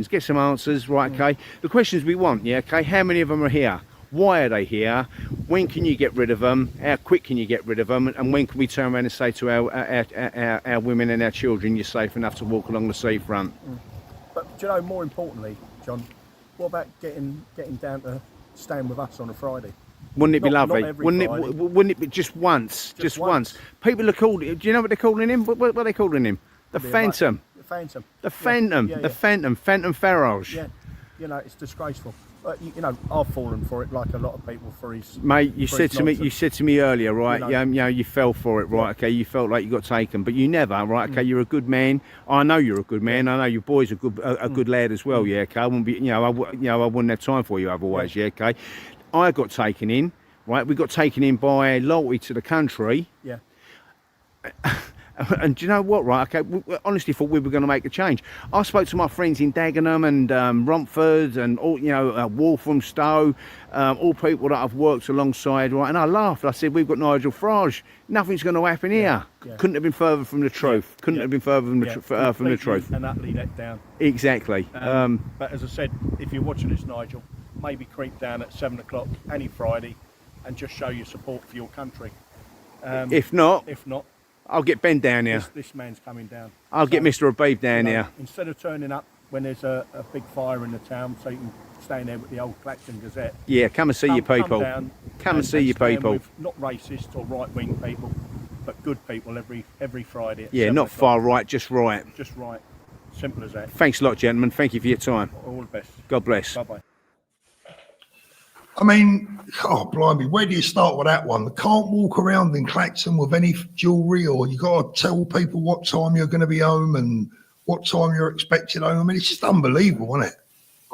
Get some answers, right, okay. The questions we want, yeah, okay, how many of them are here? Why are they here? When can you get rid of them? How quick can you get rid of them? And when can we turn around and say to our women and our children, you're safe enough to walk along the seafront? But do you know, more importantly, John, what about getting down to staying with us on a Friday? Wouldn't it be Not lovely? every Wouldn't Friday. Wouldn't it be just once? Just once. People are called. Do you know what they're calling him? What are they calling him? The Phantom. The Phantom. The Phantom. Yeah. The Phantom. Phantom Farage. Yeah. You know, it's disgraceful. But you know, I've fallen for it like a lot of people for his. Mate, you for said his to me. nonsense. You said to me earlier, right? You know. You fell for it, right? Okay, you felt like you got taken, but you never, right? Okay, you're a good man. I know you're a good man. I know your boy's a good lad as well. Yeah, okay. I wouldn't be, I wouldn't have time for you otherwise. Yeah, okay. I got taken in, right? We got taken in by loyalty to the country. Yeah. And do you know what, right? Okay, we honestly thought we were going to make a change. I spoke to my friends in Dagenham and Romford and all, Walthamstow, all people that I've worked alongside, right? And I laughed. I said, "We've got Nigel Farage. Nothing's going to happen here." Yeah. Couldn't have been further from the truth. Couldn't have been further from the truth. And utterly let down. Exactly. But as I said, if you're watching this, Nigel, maybe creep down at 7 o'clock any Friday and just show your support for your country. If not, I'll get Ben down here. This man's coming down. I'll get Mr. Habib down here. Instead of turning up when there's a big fire in the town, so you can stay in there with the old Clacton Gazette. Yeah, come and see your people. Come and see your people. With not racist or right-wing people, but good people every Friday. At Yeah, 7 not o'clock. far right, just right. Just right. Simple as that. Thanks a lot, gentlemen. Thank you for your time. All the best. God bless. Bye-bye. I mean, oh blimey, where do you start with that one? They can't walk around in Clacton with any jewellery, or you got to tell people what time you're going to be home and what time you're expected home. I mean, it's just unbelievable, isn't it?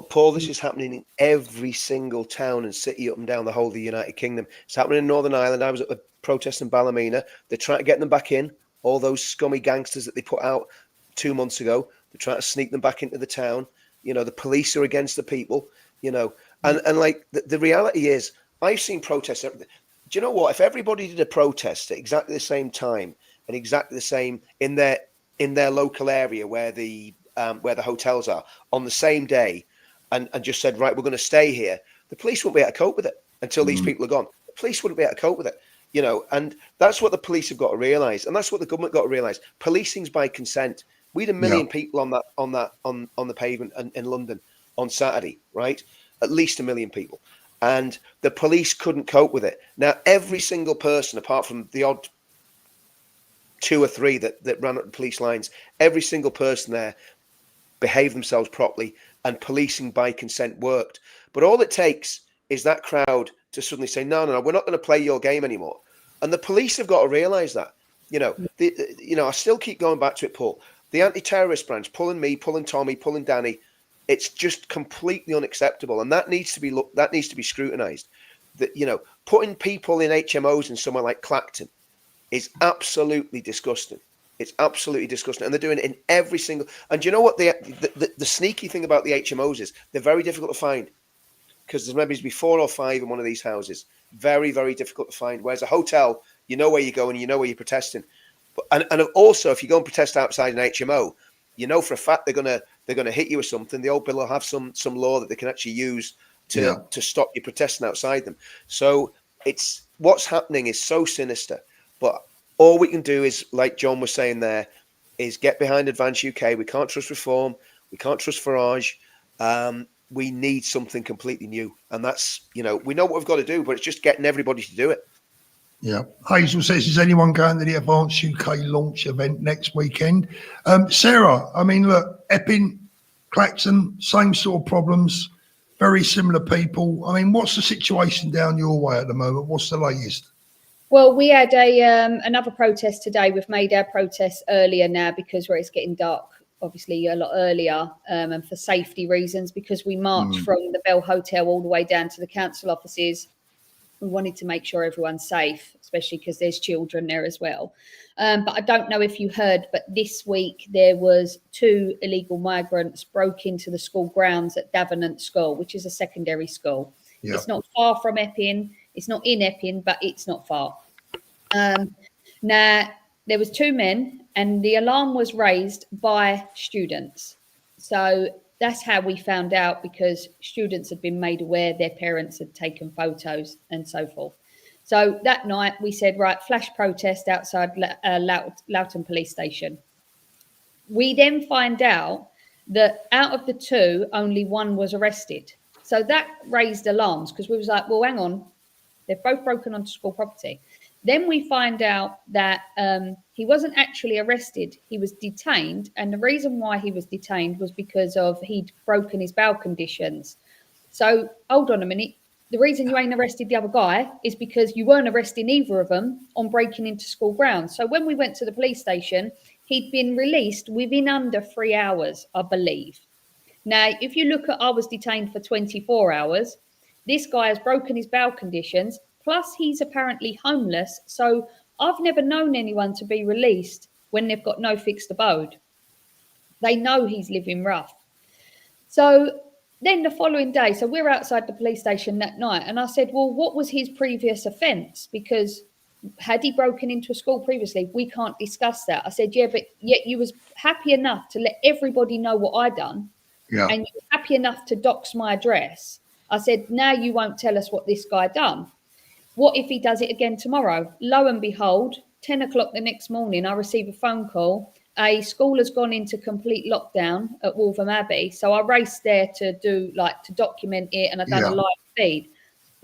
Paul, this is happening in every single town and city up and down the whole of the United Kingdom. It's happening in Northern Ireland. I was at the protest in Ballymena. They're trying to get them back in. All those scummy gangsters that they put out 2 months ago, they're trying to sneak them back into the town. The police are against the people, And like the reality is, I've seen protests. Do you know what? If everybody did a protest at exactly the same time and exactly the same in their local area where the hotels are on the same day, and just said, right, we're going to stay here, the police won't be able to cope with it until these people are gone. The police wouldn't be able to cope with it, And that's what the police have got to realise, and that's what the government got to realise. Policing's by consent. We had 1 million people on the pavement in London on Saturday, right? At least 1 million people, and the police couldn't cope with it. Now, every single person, apart from the odd 2 or 3 that ran up the police lines, every single person there behaved themselves properly, and policing by consent worked. But all it takes is that crowd to suddenly say, no, we're not going to play your game anymore. And the police have got to realise that. I still keep going back to it, Paul. The anti-terrorist branch pulling me, pulling Tommy, pulling Danny. It's just completely unacceptable, and that needs to be scrutinised. Putting people in HMOs in somewhere like Clacton is absolutely disgusting. It's absolutely disgusting, and they're doing it in every single. And do you know what the sneaky thing about the HMOs is? They're very difficult to find because there's maybe 4 or 5 in one of these houses. Very, very difficult to find. Whereas a hotel, you know where you're going, you know where you're protesting. And also, if you go and protest outside an HMO, you know for a fact they're gonna hit you or something. The old bill will have some law that they can actually use to stop you protesting outside them. So it's what's happening is so sinister. But all we can do is, like John was saying there, is get behind Advance UK. We can't trust Reform. We can't trust Farage. We need something completely new. And that's, we know what we've got to do, but it's just getting everybody to do it. Yeah. Hazel says, is anyone going to the Advance UK launch event next weekend? Sarah, I mean, look, Epping, Clacton, same sort of problems, very similar people. I mean, what's the situation down your way at the moment? What's the latest? Well, we had another protest today. We've made our protest earlier now because it's getting dark, obviously a lot earlier, and for safety reasons, because we marched from the Bell Hotel all the way down to the council offices. We wanted to make sure everyone's safe, especially because there's children there as well. But I don't know if you heard, but this week there was 2 illegal migrants broke into the school grounds at Davenant School, which is a secondary school. Yeah. It's not far from Epping. It's not in Epping, but it's not far. Now, there was 2 men and the alarm was raised by students. So that's how we found out, because students had been made aware, their parents had taken photos and so forth. So that night we said, right, flash protest outside Loughton Police Station. We then find out that out of the 2, only 1 was arrested. So that raised alarms, because we was like, well, hang on, they've both broken onto school property. Then we find out that he wasn't actually arrested. He was detained. And the reason why he was detained was because he'd broken his bail conditions. So hold on a minute. The reason you ain't arrested the other guy is because you weren't arresting either of them on breaking into school grounds. So when we went to the police station, he'd been released within under 3 hours, I believe. Now, if you look at, I was detained for 24 hours. This guy has broken his bail conditions. Plus, he's apparently homeless. So I've never known anyone to be released when they've got no fixed abode. They know he's living rough. So then the following day, so we're outside the police station that night. And I said, well, what was his previous offence? Because had he broken into a school previously? We can't discuss that. I said, yeah, but yet you was happy enough to let everybody know what I done. Yeah. And you were happy enough to dox my address. I said, now you won't tell us what this guy done. What if he does it again tomorrow? Lo and behold, 10 o'clock the next morning, I receive a phone call. A school has gone into complete lockdown at Waltham Abbey. So I raced there to document it, and I done a live feed.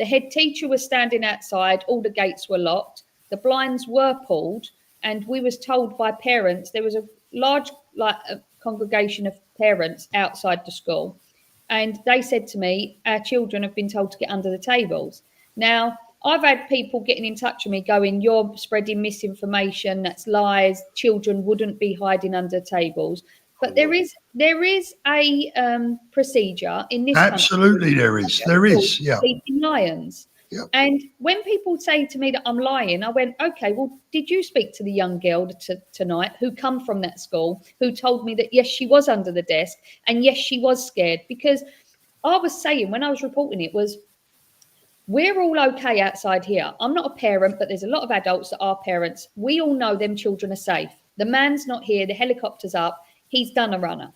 The head teacher was standing outside. All the gates were locked. The blinds were pulled, and we was told by parents, there was a large a congregation of parents outside the school. And they said to me, our children have been told to get under the tables. Now, I've had people getting in touch with me going, you're spreading misinformation, that's lies, children wouldn't be hiding under tables. But there is a procedure in this country. Absolutely, there is, yeah. Sleeping lions. Yep. And when people say to me that I'm lying, I went, okay, well, did you speak to the young girl tonight who come from that school, who told me that, yes, she was under the desk and yes, she was scared? Because I was saying when I was reporting it was, we're all okay outside here. I'm not a parent, but there's a lot of adults that are parents. We all know them children are safe. The man's not here. The helicopter's up. He's done a runner.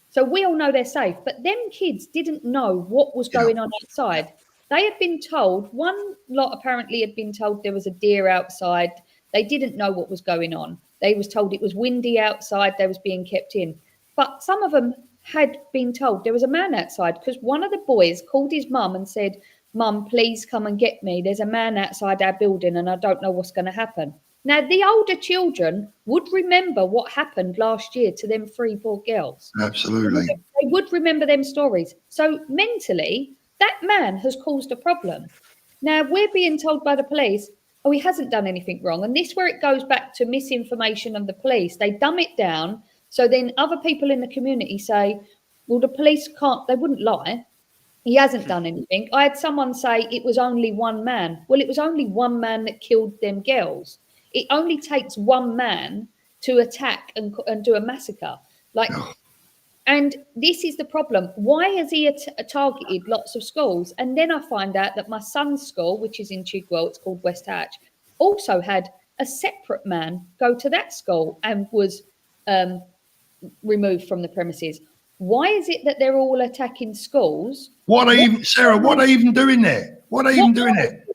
So we all know they're safe. But them kids didn't know what was going on outside. They had been told, one lot apparently had been told there was a deer outside. They didn't know what was going on. They was told it was windy outside. They was being kept in. But some of them had been told there was a man outside, because one of the boys called his mum and said, Mum, please come and get me. There's a man outside our building and I don't know what's going to happen. Now, the older children would remember what happened last year to them 3 poor girls. Absolutely. They would remember them stories. So mentally, that man has caused a problem. Now, we're being told by the police, oh, he hasn't done anything wrong. And this is where it goes back to misinformation of the police. They dumb it down. So then other people in the community say, well, the police they wouldn't lie. He hasn't done anything. I had someone say it was only one man. Well, it was only one man that killed them girls. It only takes one man to attack and do a massacre. And this is the problem. Why has he targeted lots of schools? And then I find out that my son's school, which is in Chigwell, it's called West Hatch, also had a separate man go to that school and was removed from the premises? Why is it that they're all attacking schools? What are even, Sarah, what are they even doing there? What are they even doing there?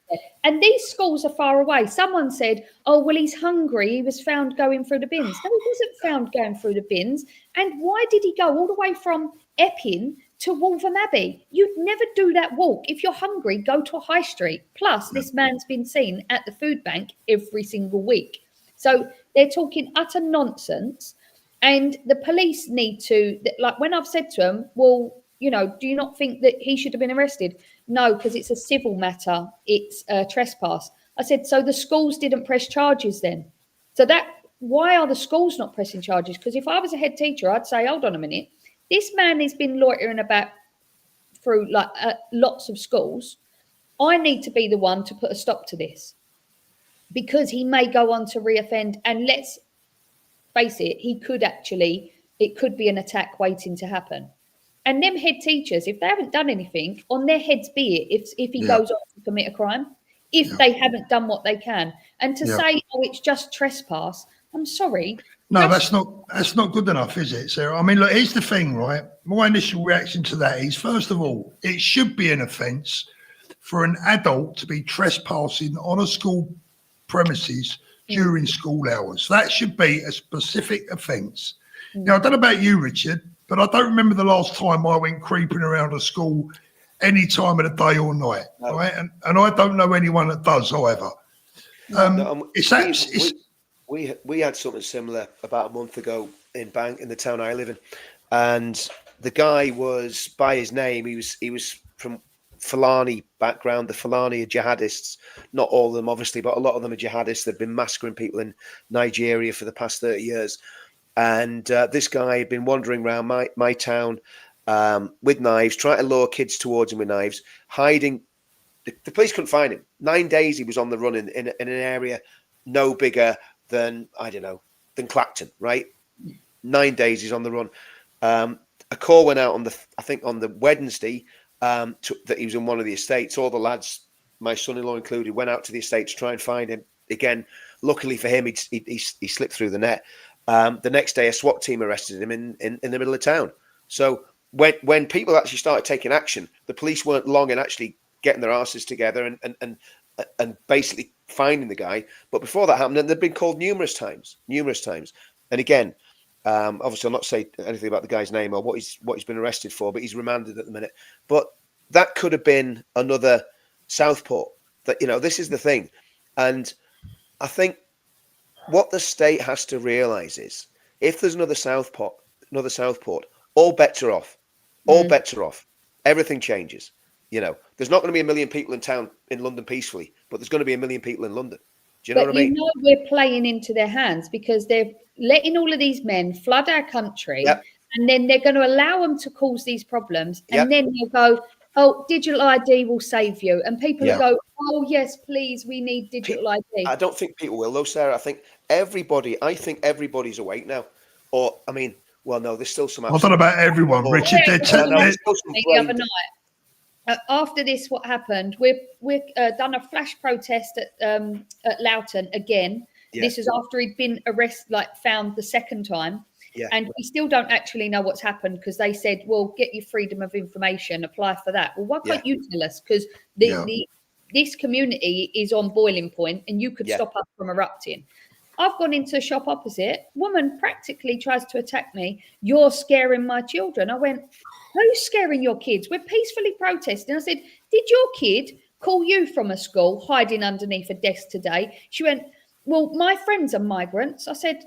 And these schools are far away. Someone said, oh, well, he's hungry. He was found going through the bins. No, he wasn't found going through the bins. And why did he go all the way from Epping to Waltham Abbey? You'd never do that walk. If you're hungry, go to a high street. Plus, this man's been seen at the food bank every single week. So they're talking utter nonsense. And the police need to, like when I've said to them, well, you know, do you not think that he should have been arrested? No, because it's a civil matter. It's a trespass. I said, so the schools didn't press charges then? So why are the schools not pressing charges? Because if I was a head teacher, I'd say, hold on a minute. This man has been loitering about through like lots of schools. I need to be the one to put a stop to this because he may go on to reoffend. And let's face it, it could be an attack waiting to happen. And them head teachers, if they haven't done anything, on their heads be it if he goes on to commit a crime, if they haven't done what they can. And to say, oh, it's just trespass, I'm sorry. No, that's not good enough, is it, Sarah? I mean, look, here's the thing, right? My initial reaction to that is, first of all, it should be an offence for an adult to be trespassing on a school premises during school hours. That should be a specific offence. Now, I don't know about you, Richard, but I don't remember the last time I went creeping around a school any time of the day or night, right? And I don't know anyone that does either. We had something similar about a month ago in the town I live in, and the guy was, by his name, he was from Fulani background. The Fulani are jihadists, not all of them obviously, but a lot of them are jihadists. They've been massacring people in Nigeria for the past 30 years. And this guy had been wandering around my town with knives, trying to lure kids towards him with knives, hiding. The police couldn't find him. 9 days he was on the run in an area no bigger than, I don't know, than Clacton, right? 9 days he's on the run. A call went out on the Wednesday that he was in one of the estates. All the lads, my son-in-law included, went out to the estate to try and find him. Again, luckily for him, he slipped through the net. The next day, a SWAT team arrested him in the middle of town. So when people actually started taking action, the police weren't long in actually getting their asses together and basically finding the guy. But before that happened, and they've been called numerous times. And again, obviously, I'll not say anything about the guy's name or what he's been arrested for, but he's remanded at the minute. But that could have been another Southport. That, you know, this is the thing, and I think what the state has to realise is, if there's another Southport, all bets are off. All bets are off. Everything changes. You know, there's not going to be 1 million people in London peacefully, but there's going to be 1 million people in London. Do you know what I mean? You know, we're playing into their hands because they're letting all of these men flood our country, and then they're going to allow them to cause these problems, and then they'll go, oh, digital ID will save you. And people will go, oh, yes, please, we need digital ID. I don't think people will, though, Sarah. I think everybody's awake now. Or, I mean, well, no, there's still some... I don't know about everyone, Richard. The other night, after this, what happened, we've done a flash protest at Loughton again. Yeah. This is after he'd been found the second time. Yeah. And we still don't actually know what's happened because they said, well, get your freedom of information, apply for that. Well, why can't you tell us? Because this community is on boiling point and you could stop us from erupting. I've gone into a shop opposite. Woman practically tries to attack me. You're scaring my children. I went, who's scaring your kids? We're peacefully protesting. I said, did your kid call you from a school hiding underneath a desk today? She went, well, my friends are migrants. I said,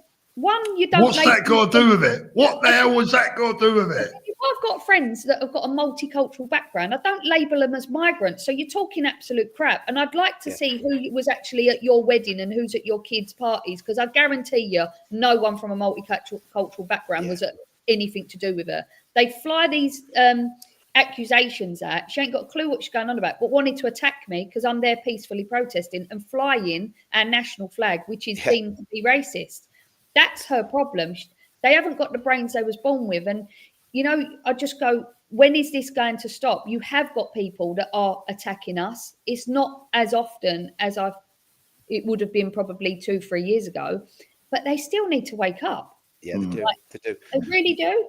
you don't. What's that got to do with it? What the hell was that got to do with it? I've got friends that have got a multicultural background. I don't label them as migrants. So you're talking absolute crap. And I'd like to see who was actually at your wedding and who's at your kids' parties, because I guarantee you no one from a multicultural background was at anything to do with her. They fly these accusations at. She ain't got a clue what she's going on about, but wanted to attack me because I'm there peacefully protesting and flying our national flag, which is deemed to be racist. That's her problem. They haven't got the brains they was born with. And, you know, I just go, when is this going to stop? You have got people that are attacking us. It's not as often as I've it would have been probably 2-3 years ago. But they still need to wake up. Yeah, they do. They do. They really do.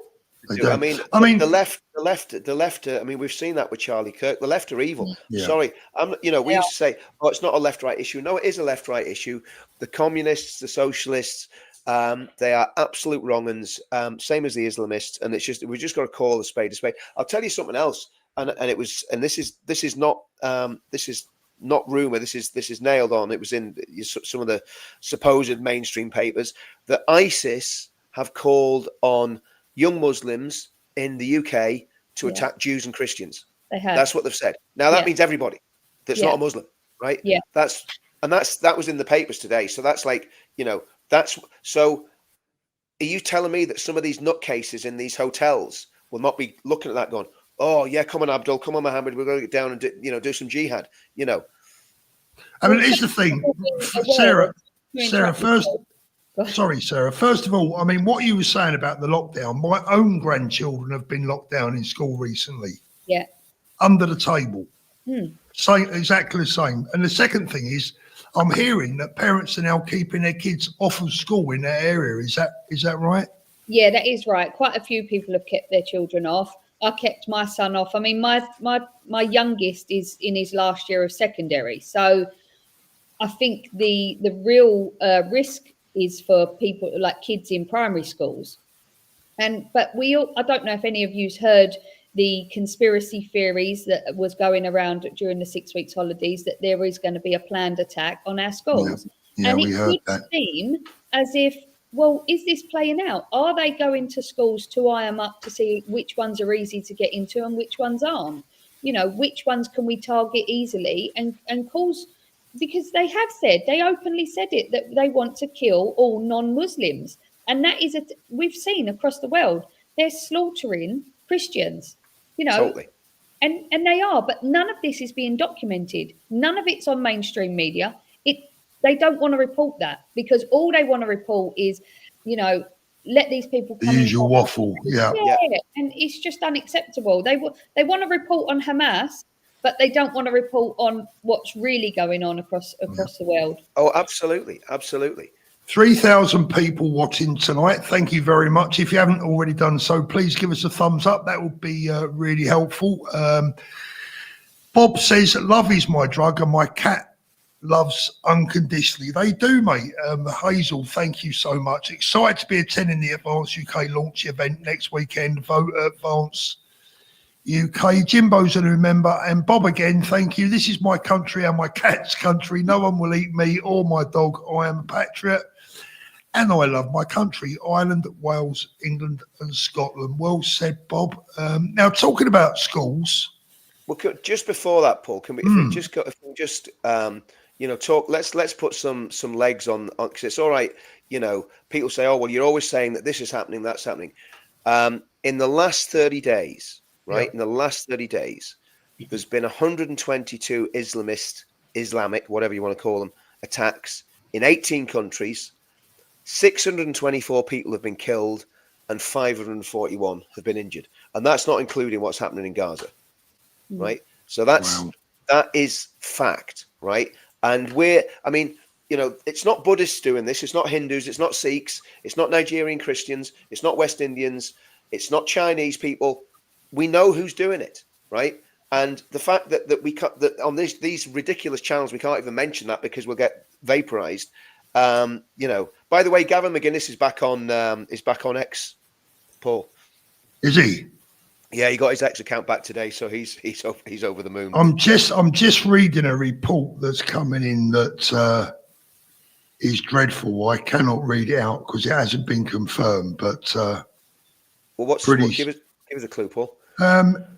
I mean, the left. I mean, we've seen that with Charlie Kirk. The left are evil. Yeah. Sorry, we used to say, "Oh, it's not a left-right issue." No, it is a left-right issue. The communists, the socialists, they are absolute wrong-uns. Same as the Islamists, and we just got to call a spade a spade. I'll tell you something else, and this is not rumor. This is nailed on. It was in some of the supposed mainstream papers that ISIS have called on young Muslims in the UK to attack Jews and Christians. They have. That's what they've said. Now that means everybody that's not a Muslim, right? Yeah. That was in the papers today. So that's like, so are you telling me that some of these nutcases in these hotels will not be looking at that going, oh yeah, come on Abdul, come on Mohammed, we're going to get down and do some jihad, I mean, here's the thing, Sarah, first, sorry, Sarah. First of all, I mean, what you were saying about the lockdown, my own grandchildren have been locked down in school recently. Yeah. Under the table. Same, exactly the same. And the second thing is, I'm hearing that parents are now keeping their kids off of school in that area. Is that right? Yeah, that is right. Quite a few people have kept their children off. I kept my son off. I mean, my youngest is in his last year of secondary. So I think the real risk is for people like kids in primary schools. But I don't know if any of you's heard the conspiracy theories that was going around during the 6 weeks holidays that there is going to be a planned attack on our schools. Yeah, and we heard it that. would seem as if, well, is this playing out? Are they going to schools to eye them up to see which ones are easy to get into and which ones aren't? Which ones can we target easily and cause? Because they openly said it, that they want to kill all non-Muslims. And that is, we've seen across the world, they're slaughtering Christians, Totally. And they are, but none of this is being documented. None of it's on mainstream media. They don't want to report that because all they want to report is, let these people come The usual waffle, yeah. And it's just unacceptable. They want to report on Hamas, but they don't want to report on what's really going on across the world. Oh, absolutely. Absolutely. 3,000 people watching tonight. Thank you very much. If you haven't already done so, please give us a thumbs up. That would be really helpful. Bob says, love is my drug and my cat loves unconditionally. They do, mate. Hazel, thank you so much. Excited to be attending the Advance UK launch event next weekend. Vote at Advance UK. Jimbo's a new member. And Bob again, thank you. This is my country and my cat's country. No one will eat me or my dog. I am a patriot. And I love my country, Ireland, Wales, England, and Scotland. Well said, Bob. Now, talking about schools. Well, just before that, Paul, can we talk? Let's put some legs on because it's all right. People say, "Oh, well, you're always saying that this is happening, that's happening." In the last 30 days, right? Yeah. In the last 30 days, there's been 122 Islamic, whatever you want to call them, attacks in 18 countries. 624 people have been killed and 541 have been injured. And that's not including what's happening in Gaza, right? So that is fact, right? And it's not Buddhists doing this. It's not Hindus. It's not Sikhs. It's not Nigerian Christians. It's not West Indians. It's not Chinese people. We know who's doing it, right? And the fact that we cut that on these ridiculous channels, we can't even mention that because we'll get vaporized. By the way, Gavin McGuinness is back on X, Paul. Is he? Yeah, he got his X account back today, so he's over the moon. I'm just reading a report that's coming in that is dreadful. I cannot read it out because it hasn't been confirmed. But give us a clue, Paul.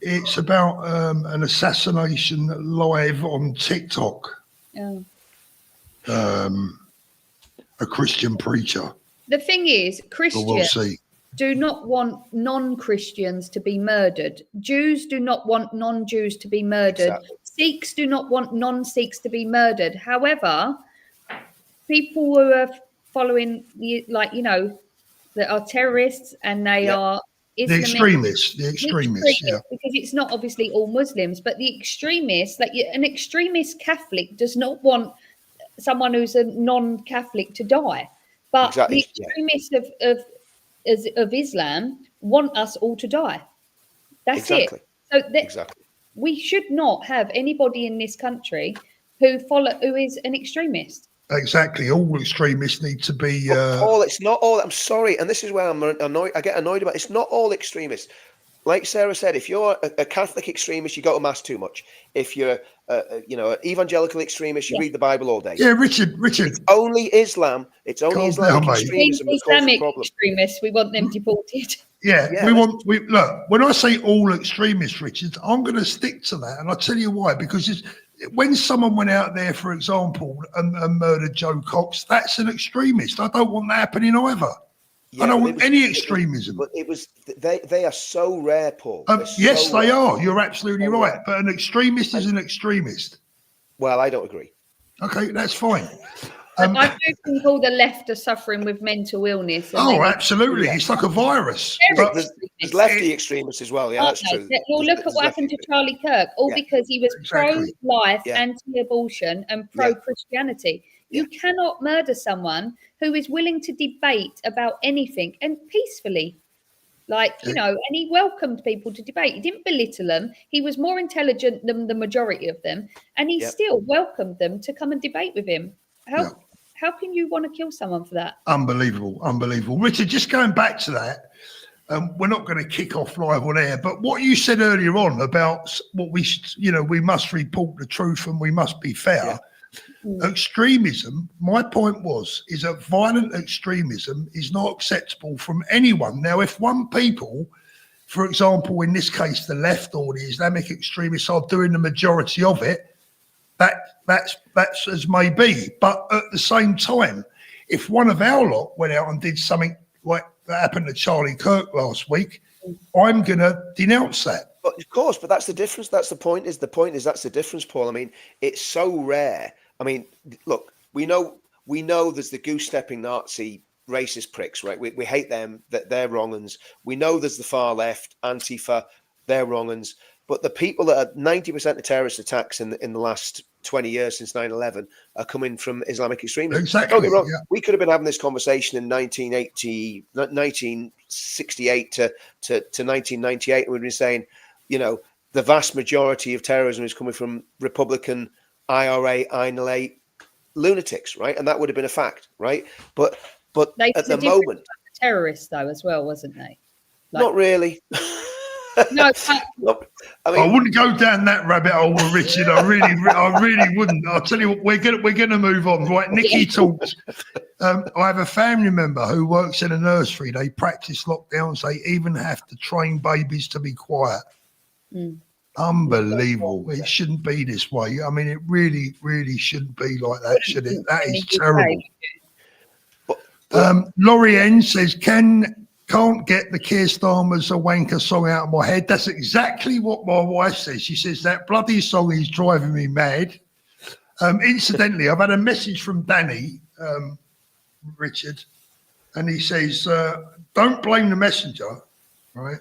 It's about an assassination live on TikTok. A Christian preacher. The thing is, Christians we'll see. Do not want non-Christians to be murdered. Jews do not want non-Jews to be murdered. Exactly. Sikhs do not want non-Sikhs to be murdered. However, people who are following, that are terrorists and they are Islamic, the extremists, yeah. Because it's not obviously all Muslims, but the extremists, an extremist Catholic does not want someone who's a non-Catholic to die. But Exactly, the extremists of Islam want us all to die. That's Exactly. it. So Exactly. we should not have anybody in this country who is an extremist. Exactly. All extremists need to be. Paul, it's not all. I'm sorry, and this is where I'm annoyed. I get annoyed about. It's not all extremists. Like Sarah said, if you're a Catholic extremist, you go to mass too much. If you're, an evangelical extremist, you read the Bible all day. Yeah, Richard. It's only Islam. It's only Islamic extremism that causes the problem. Extremists, we want them deported. Yeah, look, when I say all extremists, Richard, I'm going to stick to that. And I'll tell you why, because when someone went out there, for example, and murdered Joe Cox, that's an extremist. I don't want that happening either. I don't want any extremism. But they are so rare, Paul. Yes, they are. You're absolutely right. But an extremist is an extremist. Well, I don't agree. Okay, that's fine. I do think all the left are suffering with mental illness. Absolutely. It's like a virus. But there's lefty extremists as well. Yeah, that's true. Well, look at what happened to Charlie Kirk, because he was pro-life, anti-abortion, and pro-Christianity. You cannot murder someone who is willing to debate about anything and peacefully. And he welcomed people to debate. He didn't belittle them. He was more intelligent than the majority of them. And he still welcomed them to come and debate with him. How can you want to kill someone for that? Unbelievable. Richard, just going back to that, we're not going to kick off live on air, but what you said earlier on about what we must report the truth and we must be fair. Extremism, my point is that violent extremism is not acceptable from anyone. Now, if one people, for example, in this case, the left or the Islamic extremists are doing the majority of it, that's as may be. But at the same time, if one of our lot went out and did something like that happened to Charlie Kirk last week, I'm going to denounce that. But of course, but that's the difference. That's the point. That's the difference, Paul. I mean, it's so rare. I mean, look, we know there's the goose-stepping Nazi racist pricks, right? We hate them, that they're wrong-uns. We know there's the far left, Antifa, they're wrong-uns. But the people that are 90% of terrorist attacks in the last 20 years since 9/11 are coming from Islamic extremism. Exactly. Don't get me wrong. Yeah. We could have been having this conversation in 1968 to 1998, and we'd been saying, the vast majority of terrorism is coming from Republican, IRA, INLA lunatics, right? And that would have been a fact, right? But at the moment, terrorists though as well, wasn't they? Not really. No, I wouldn't go down that rabbit hole, Richard. I really wouldn't. I'll tell you what, we're gonna move on, right? Nikki talks. I have a family member who works in a nursery. They practice lockdowns. They even have to train babies to be quiet. Unbelievable. It shouldn't be this way. I mean, it really, really shouldn't be like that, should it? That is terrible. Laurie N says, can't get the Keir Starmer's a wanker song out of my head. That's exactly what my wife says. She says that bloody song is driving me mad. Incidentally, I've had a message from Danny, Richard, and he says, don't blame the messenger, right?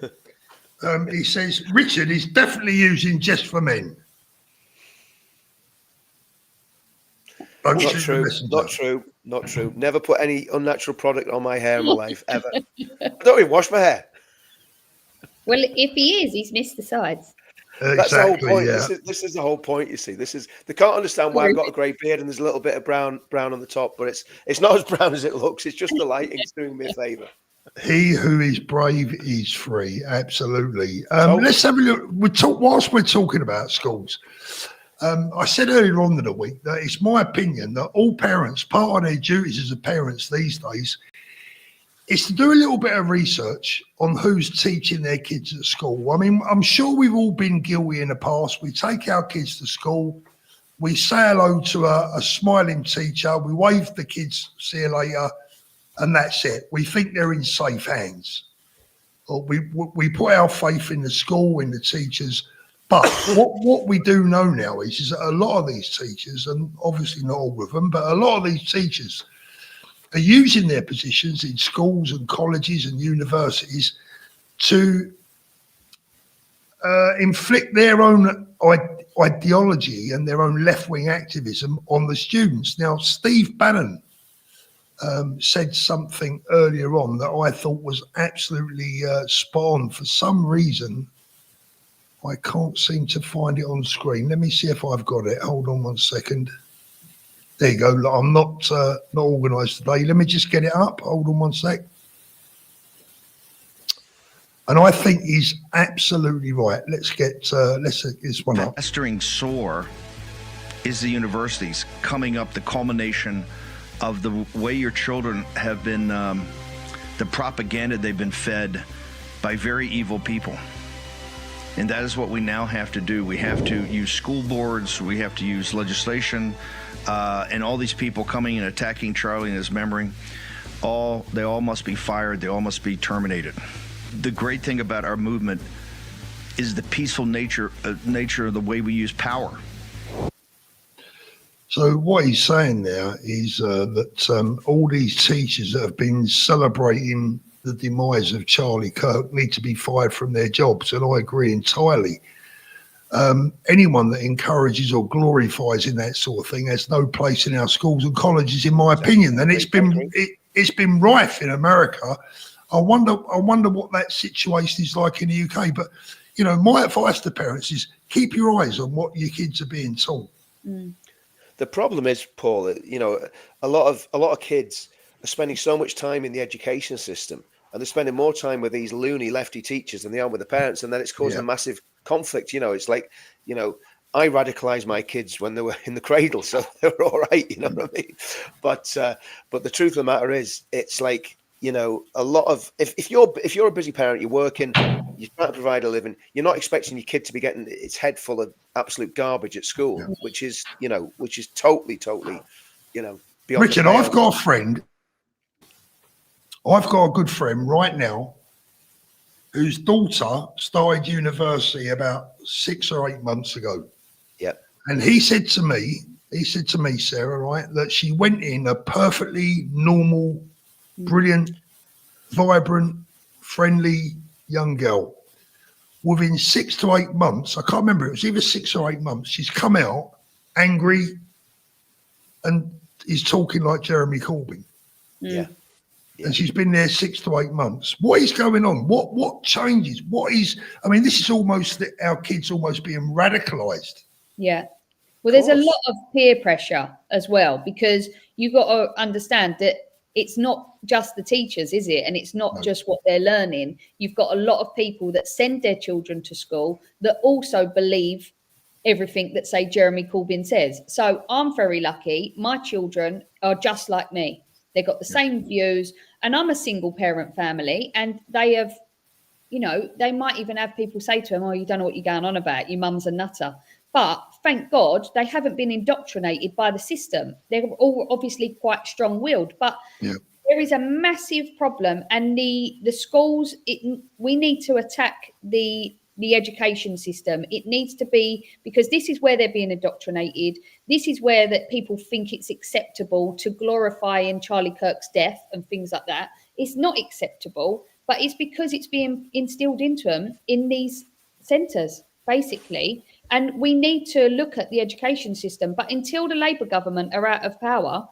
He says, Richard is definitely using Just for Men. Not true. Never put any unnatural product on my hair in my life, ever. I don't even wash my hair. Well, if he is, he's missed the sides. That's the whole point. Yeah. This is the whole point, you see. They can't understand why I've got a grey beard and there's a little bit of brown on the top, but it's not as brown as it looks. It's just the lighting. It's doing me a favour. He who is brave is free. Absolutely. Let's have a look. Whilst we're talking about schools, I said earlier on in the week that it's my opinion that all parents, part of their duties as a parents these days, is to do a little bit of research on who's teaching their kids at school. I mean, I'm sure we've all been guilty in the past. We take our kids to school, we say hello to a smiling teacher, we wave the kids, see you later, and that's it. We think they're in safe hands. Or we put our faith in the school, in the teachers. But what we do know now is that a lot of these teachers, and obviously not all of them, but a lot of these teachers are using their positions in schools and colleges and universities to inflict their own ideology and their own left-wing activism on the students. Now, Steve Bannon said something earlier on that I thought was absolutely spot on. For some reason, I can't seem to find it on screen. Let me see if I've got it. Hold on 1 second. There you go. Look, I'm not organised today. Let me just get it up. Hold on 1 sec. And I think he's absolutely right. Let's get this one up. Festering sore is the universities coming up the culmination of the way your children have been, the propaganda they've been fed by very evil people. And that is what we now have to do. We have to use school boards, we have to use legislation, and all these people coming and attacking Charlie and his memory, they all must be fired, they all must be terminated. The great thing about our movement is the peaceful nature of the way we use power. So what he's saying there is that all these teachers that have been celebrating the demise of Charlie Kirk need to be fired from their jobs, and I agree entirely. Anyone that encourages or glorifies in that sort of thing has no place in our schools and colleges, in my opinion. And it's been rife in America. I wonder what that situation is like in the UK. But you know, my advice to parents is keep your eyes on what your kids are being taught. Mm. The problem is, Paul, you know, a lot of kids are spending so much time in the education system, and they're spending more time with these loony lefty teachers than they are with the parents, and then it's causing a massive conflict. You know, it's like, you know, I radicalized my kids when they were in the cradle, so they were all right. You know what I mean? But the truth of the matter is, it's like, you know, a lot of if you're a busy parent, you're working, you're trying to provide a living, you're not expecting your kid to be getting its head full of absolute garbage at school, which is totally, you know, beyond. Richard, I've got a good friend right now whose daughter started university about 6 or 8 months ago. Yep. And he said to me, Sarah, right, that she went in a perfectly normal, brilliant, vibrant, friendly young girl. Within 6 to 8 months, I can't remember, it was either 6 or 8 months, she's come out angry and is talking like Jeremy Corbyn. Yeah. And she's been there 6 to 8 months. What is going on? What changes? I mean, this is almost our kids almost being radicalized. Yeah. Well, there's a lot of peer pressure as well, because you've got to understand that it's not just the teachers, is it? And it's not just what they're learning. You've got a lot of people that send their children to school that also believe everything that, say, Jeremy Corbyn says. So I'm very lucky. My children are just like me. They've got the same views, and I'm a single parent family, and they have, you know, they might even have people say to them, oh, you don't know what you're going on about. Your mum's a nutter. But thank God they haven't been indoctrinated by the system. They're all obviously quite strong-willed, but there is a massive problem, and the schools, we need to attack the education system. It needs to be, because this is where they're being indoctrinated. This is where that people think it's acceptable to glorify in Charlie Kirk's death and things like that. It's not acceptable, but it's because it's being instilled into them in these centres, basically. And we need to look at the education system. But until the Labour government are out of power,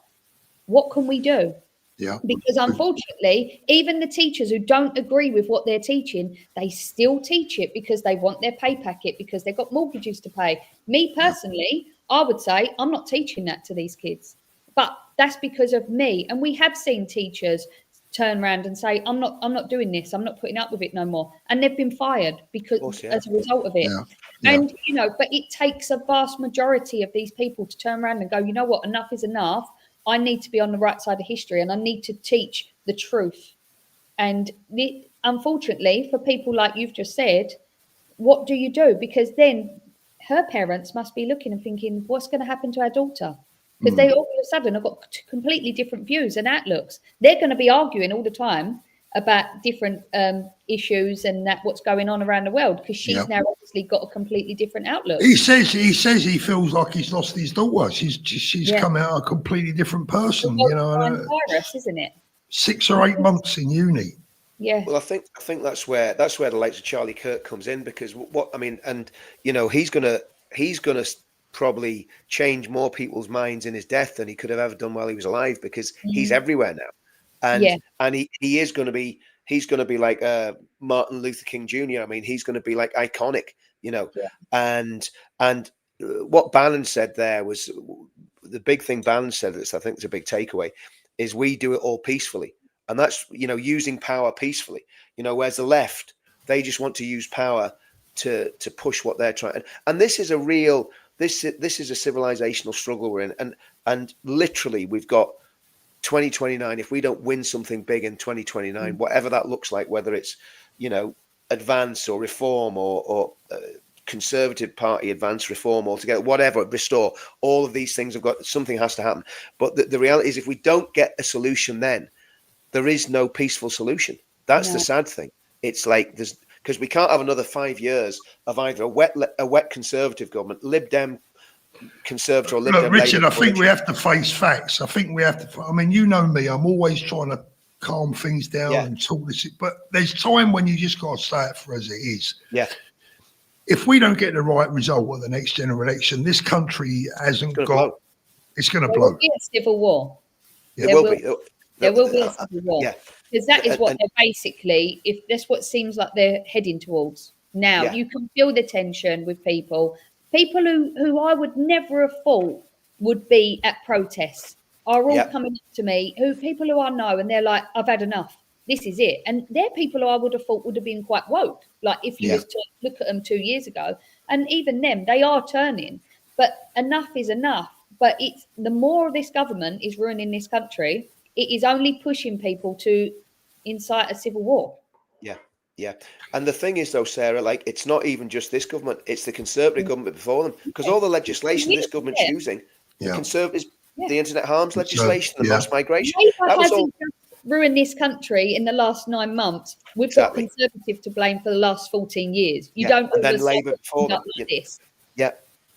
what can we do? Yeah. Because unfortunately, even the teachers who don't agree with what they're teaching, they still teach it because they want their pay packet, because they've got mortgages to pay. Me personally, I would say I'm not teaching that to these kids. But that's because of me. And we have seen teachers turn around and say, I'm not doing this. I'm not putting up with it no more. And they've been fired because as a result of it. Yeah. Yeah. And, you know, but it takes a vast majority of these people to turn around and go, you know what, enough is enough. I need to be on the right side of history, and I need to teach the truth. And unfortunately, for people like you've just said, what do you do? Because then her parents must be looking and thinking, what's going to happen to our daughter? Because they all of a sudden have got completely different views and outlooks. They're going to be arguing all the time about different issues and what's going on around the world, because she's now obviously got a completely different outlook. He says he feels like he's lost his daughter. She's come out a completely different person. You know, virus, isn't it? 6 or 8 months in uni. Yeah. Well, I think that's where the likes of Charlie Kirk comes in, because what I mean, and you know, he's gonna he's going to probably change more people's minds in his death than he could have ever done while he was alive, because he's everywhere now, and he is going to be. He's going to be like Martin Luther King Jr. I mean, he's going to be like iconic, you know. Yeah. And what Bannon said there was the big thing. Bannon said, this I think is a big takeaway, is we do it all peacefully, and that's, you know, using power peacefully. You know, whereas the left, they just want to use power to push what they're trying. And this is a real this is a civilizational struggle we're in, and literally we've got 2029. If we don't win something big in 2029, whatever that looks like, whether it's, you know, advance or reform or Conservative Party advance, reform altogether, whatever, restore, all of these things have got, something has to happen. But the reality is, if we don't get a solution, then there is no peaceful solution. That's the sad thing. It's like there's, because we can't have another 5 years of either a wet Conservative government, Lib Dem Conservative or Lib Dem. Look, Richard, I think we have to face facts. I think we have to. I mean, you know me. I'm always trying to calm things down and talk this. But there's time when you just got to say it for as it is. Yeah. If we don't get the right result at the next general election, this country hasn't got. It's going to blow. There will be a civil war. Yeah. There will be a civil war. Yeah. Because that is what they're basically, if that's what seems like they're heading towards. Now, you can feel the tension with people who I would never have thought would be at protests are all coming up to me, people who I know, and they're like, I've had enough. This is it. And they're people who I would have thought would have been quite woke. Like if you was to look at them 2 years ago, and even them, they are turning. But enough is enough. But it's the more this government is ruining this country, it is only pushing people to incite a civil war. Yeah. And the thing is, though, Sarah, like, it's not even just this government, it's the Conservative government before them, because all the legislation this government's using, the Conservatives, the internet harms legislation, the mass migration, that was all ruined this country in the last 9 months. We've got Conservative to blame for the last 14 years. You don't and then Labour before that. Like this. Yeah.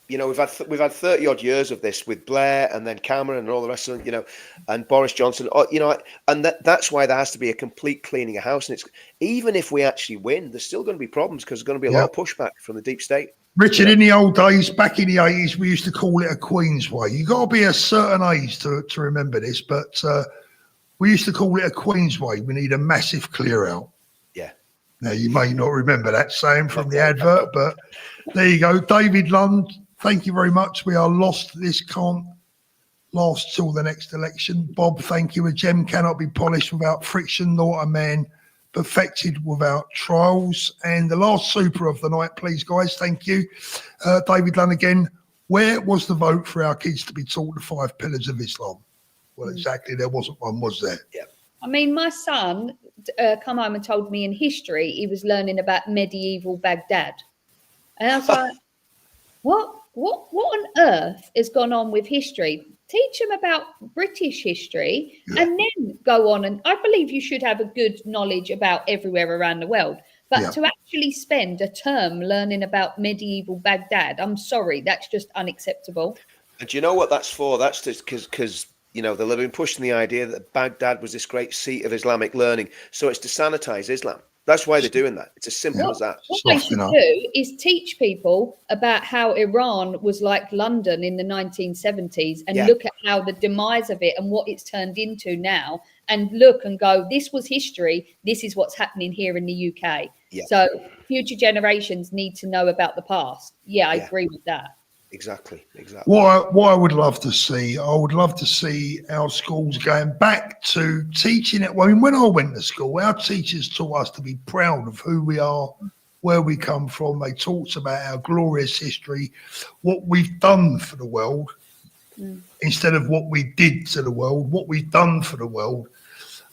You know, we've had 30 odd years of this with Blair and then Cameron and all the rest of them, you know, and Boris Johnson, you know, and that's why there has to be a complete cleaning of house. And it's, even if we actually win, there's still going to be problems, because there's going to be a lot of pushback from the deep state. Richard, in the old days, back in the 80s, we used to call it a Queen's Way. You got to be a certain age to remember this, but we used to call it a Queen's Way. We need a massive clear out. Yeah. Now, you may not remember that saying from the advert, but there you go. David Lund, thank you very much. We are lost. This can't last till the next election. Bob, thank you. A gem cannot be polished without friction, nor a man perfected without trials. And the last super of the night, please, guys. Thank you. David Lund again. Where was the vote for our kids to be taught the 5 pillars of Islam? Well, exactly. There wasn't one, was there? Yeah. I mean, my son come home and told me in history he was learning about medieval Baghdad. And I was like, what on earth has gone on with history? Teach them about British history and then go on. And I believe you should have a good knowledge about everywhere around the world. But to actually spend a term learning about medieval Baghdad, I'm sorry, that's just unacceptable. And do you know what that's for? That's just because you know, they've been pushing the idea that Baghdad was this great seat of Islamic learning. So it's to sanitize Islam. That's why they're doing that. It's as simple as that. What they should do is teach people about how Iran was like London in the 1970s and look at how the demise of it and what it's turned into now, and look and go, this was history. This is what's happening here in the UK. Yeah. So future generations need to know about the past. Yeah, I agree with that. Exactly. What I would love to see, our schools going back to teaching it. I mean, when I went to school, our teachers taught us to be proud of who we are, where we come from. They talked about our glorious history, what we've done for the world, instead of what we did to the world, what we've done for the world.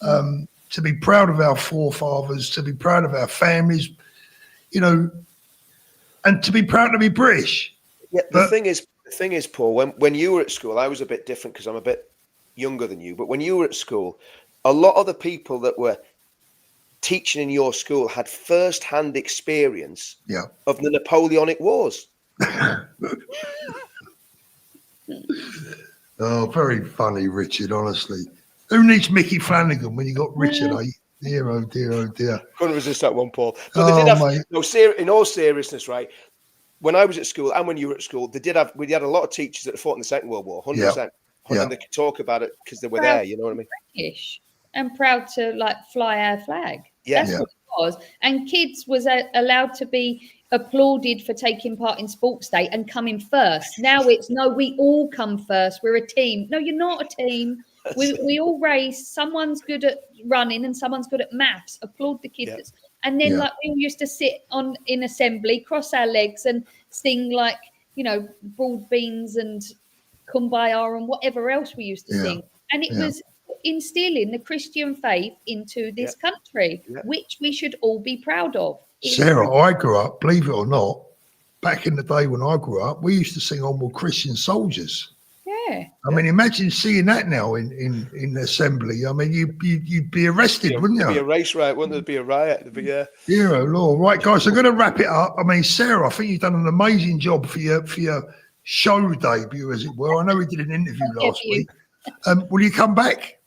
To be proud of our forefathers, to be proud of our families, you know, and to be proud to be British. Yeah, the thing is, Paul, when you were at school, I was a bit different because I'm a bit younger than you. But when you were at school, a lot of the people that were teaching in your school had first-hand experience of the Napoleonic Wars. Oh, very funny, Richard, honestly. Who needs Mickey Flanagan when you got Richard, eh? Dear, oh dear. Couldn't resist that one, Paul. But they did have, in all seriousness, right? when I was at school and when you were at school, we had a lot of teachers that fought in the Second World War, 100%. Yeah. And they could talk about it because they were there. You know what I mean? British and proud to like fly our flag. Yeah. That's what it was. And kids was allowed to be applauded for taking part in sports day and coming first. Now it's no, we all come first. We're a team. No, you're not a team. We all race. Someone's good at running and someone's good at maths. Applaud the kids. And then like we all used to sit in assembly, cross our legs and sing like, you know, Broad Beans and Kumbaya and whatever else we used to sing. And it was instilling the Christian faith into this country, which we should all be proud of. Sarah, I grew up, believe it or not, back in the day when I grew up, we used to sing Onward Christian Soldiers. Yeah. I mean, imagine seeing that now in assembly. I mean, you'd be arrested, wouldn't you? There'd be a race riot, wouldn't there? Be a riot. There'd be Dear oh Lord. Right, guys, I'm going to wrap it up. I mean, Sarah, I think you've done an amazing job for your show debut, as it were. I know we did an interview last week. Will you come back?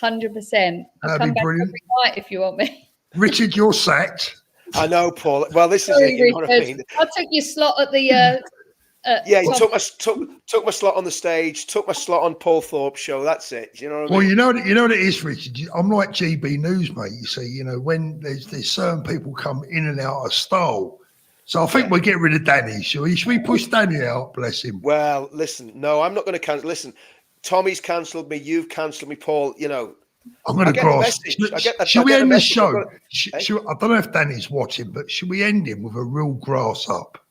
100%. I'll come back every night if you want me. Richard, you're sacked. I know, Paul. Well, this is it. You know what I mean? I took your slot at the. You took my slot on the stage. Took my slot on Paul Thorpe's show. That's it. You know what I mean? Well, you know what it is, Richard. I'm like GB News, mate. You see, you know, when there's certain people come in and out of style. So I think we'll get rid of Danny. Shall we push Danny out? Bless him. Well, listen. No, I'm not going to cancel. Listen, Tommy's cancelled me. You've cancelled me, Paul. You know. I'm going to grasp. Should we end the show? I don't know if Danny's watching, but should we end him with a real grass up?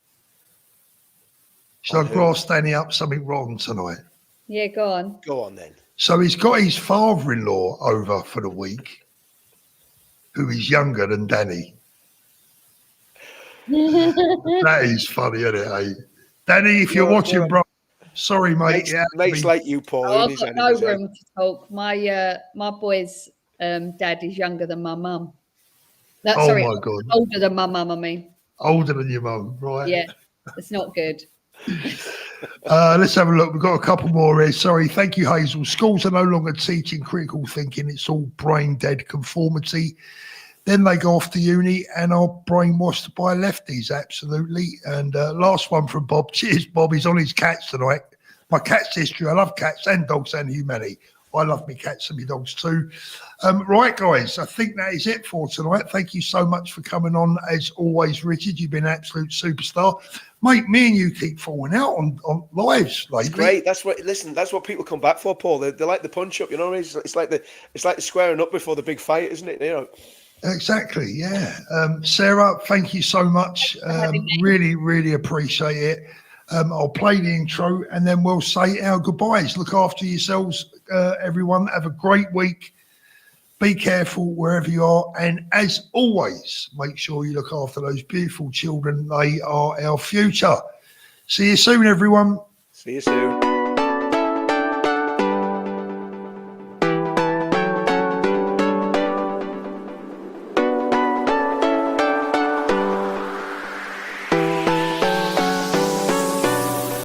Should I grass Danny up something wrong tonight? Yeah, go on. Go on then. So he's got his father-in-law over for the week, who is younger than Danny. That is funny, isn't it? Eh? Danny, if you're watching, bro, sorry, mate. Mates like you, Paul. I've got no room to talk. My boy's dad is younger than my mum. My God. Older than my mum, I mean. Older than your mum, right? Yeah, it's not good. Let's have a look. We've got a couple more here. Sorry. Thank you, Hazel. Schools are no longer teaching critical thinking. It's all brain dead conformity. Then they go off to uni and are brainwashed by lefties. Absolutely. And last one from Bob. Cheers, Bob. He's on his cats tonight. My cat's history. I love cats and dogs and humanity. I love me cats and me dogs too. Right, guys, I think that is it for tonight. Thank you so much for coming on. As always, Richard, you've been an absolute superstar. Mate, me and you keep falling out on lives lately. It's great. That's what people come back for, Paul. They like the punch up, you know what I mean? It's like the squaring up before the big fight, isn't it? You know. Exactly, yeah. Sarah, thank you so much. Really, really appreciate it. I'll play the intro and then we'll say our goodbyes. Look after yourselves, everyone. Have a great week. Be careful wherever you are. And as always, make sure you look after those beautiful children. They are our future. See you soon, everyone. See you soon.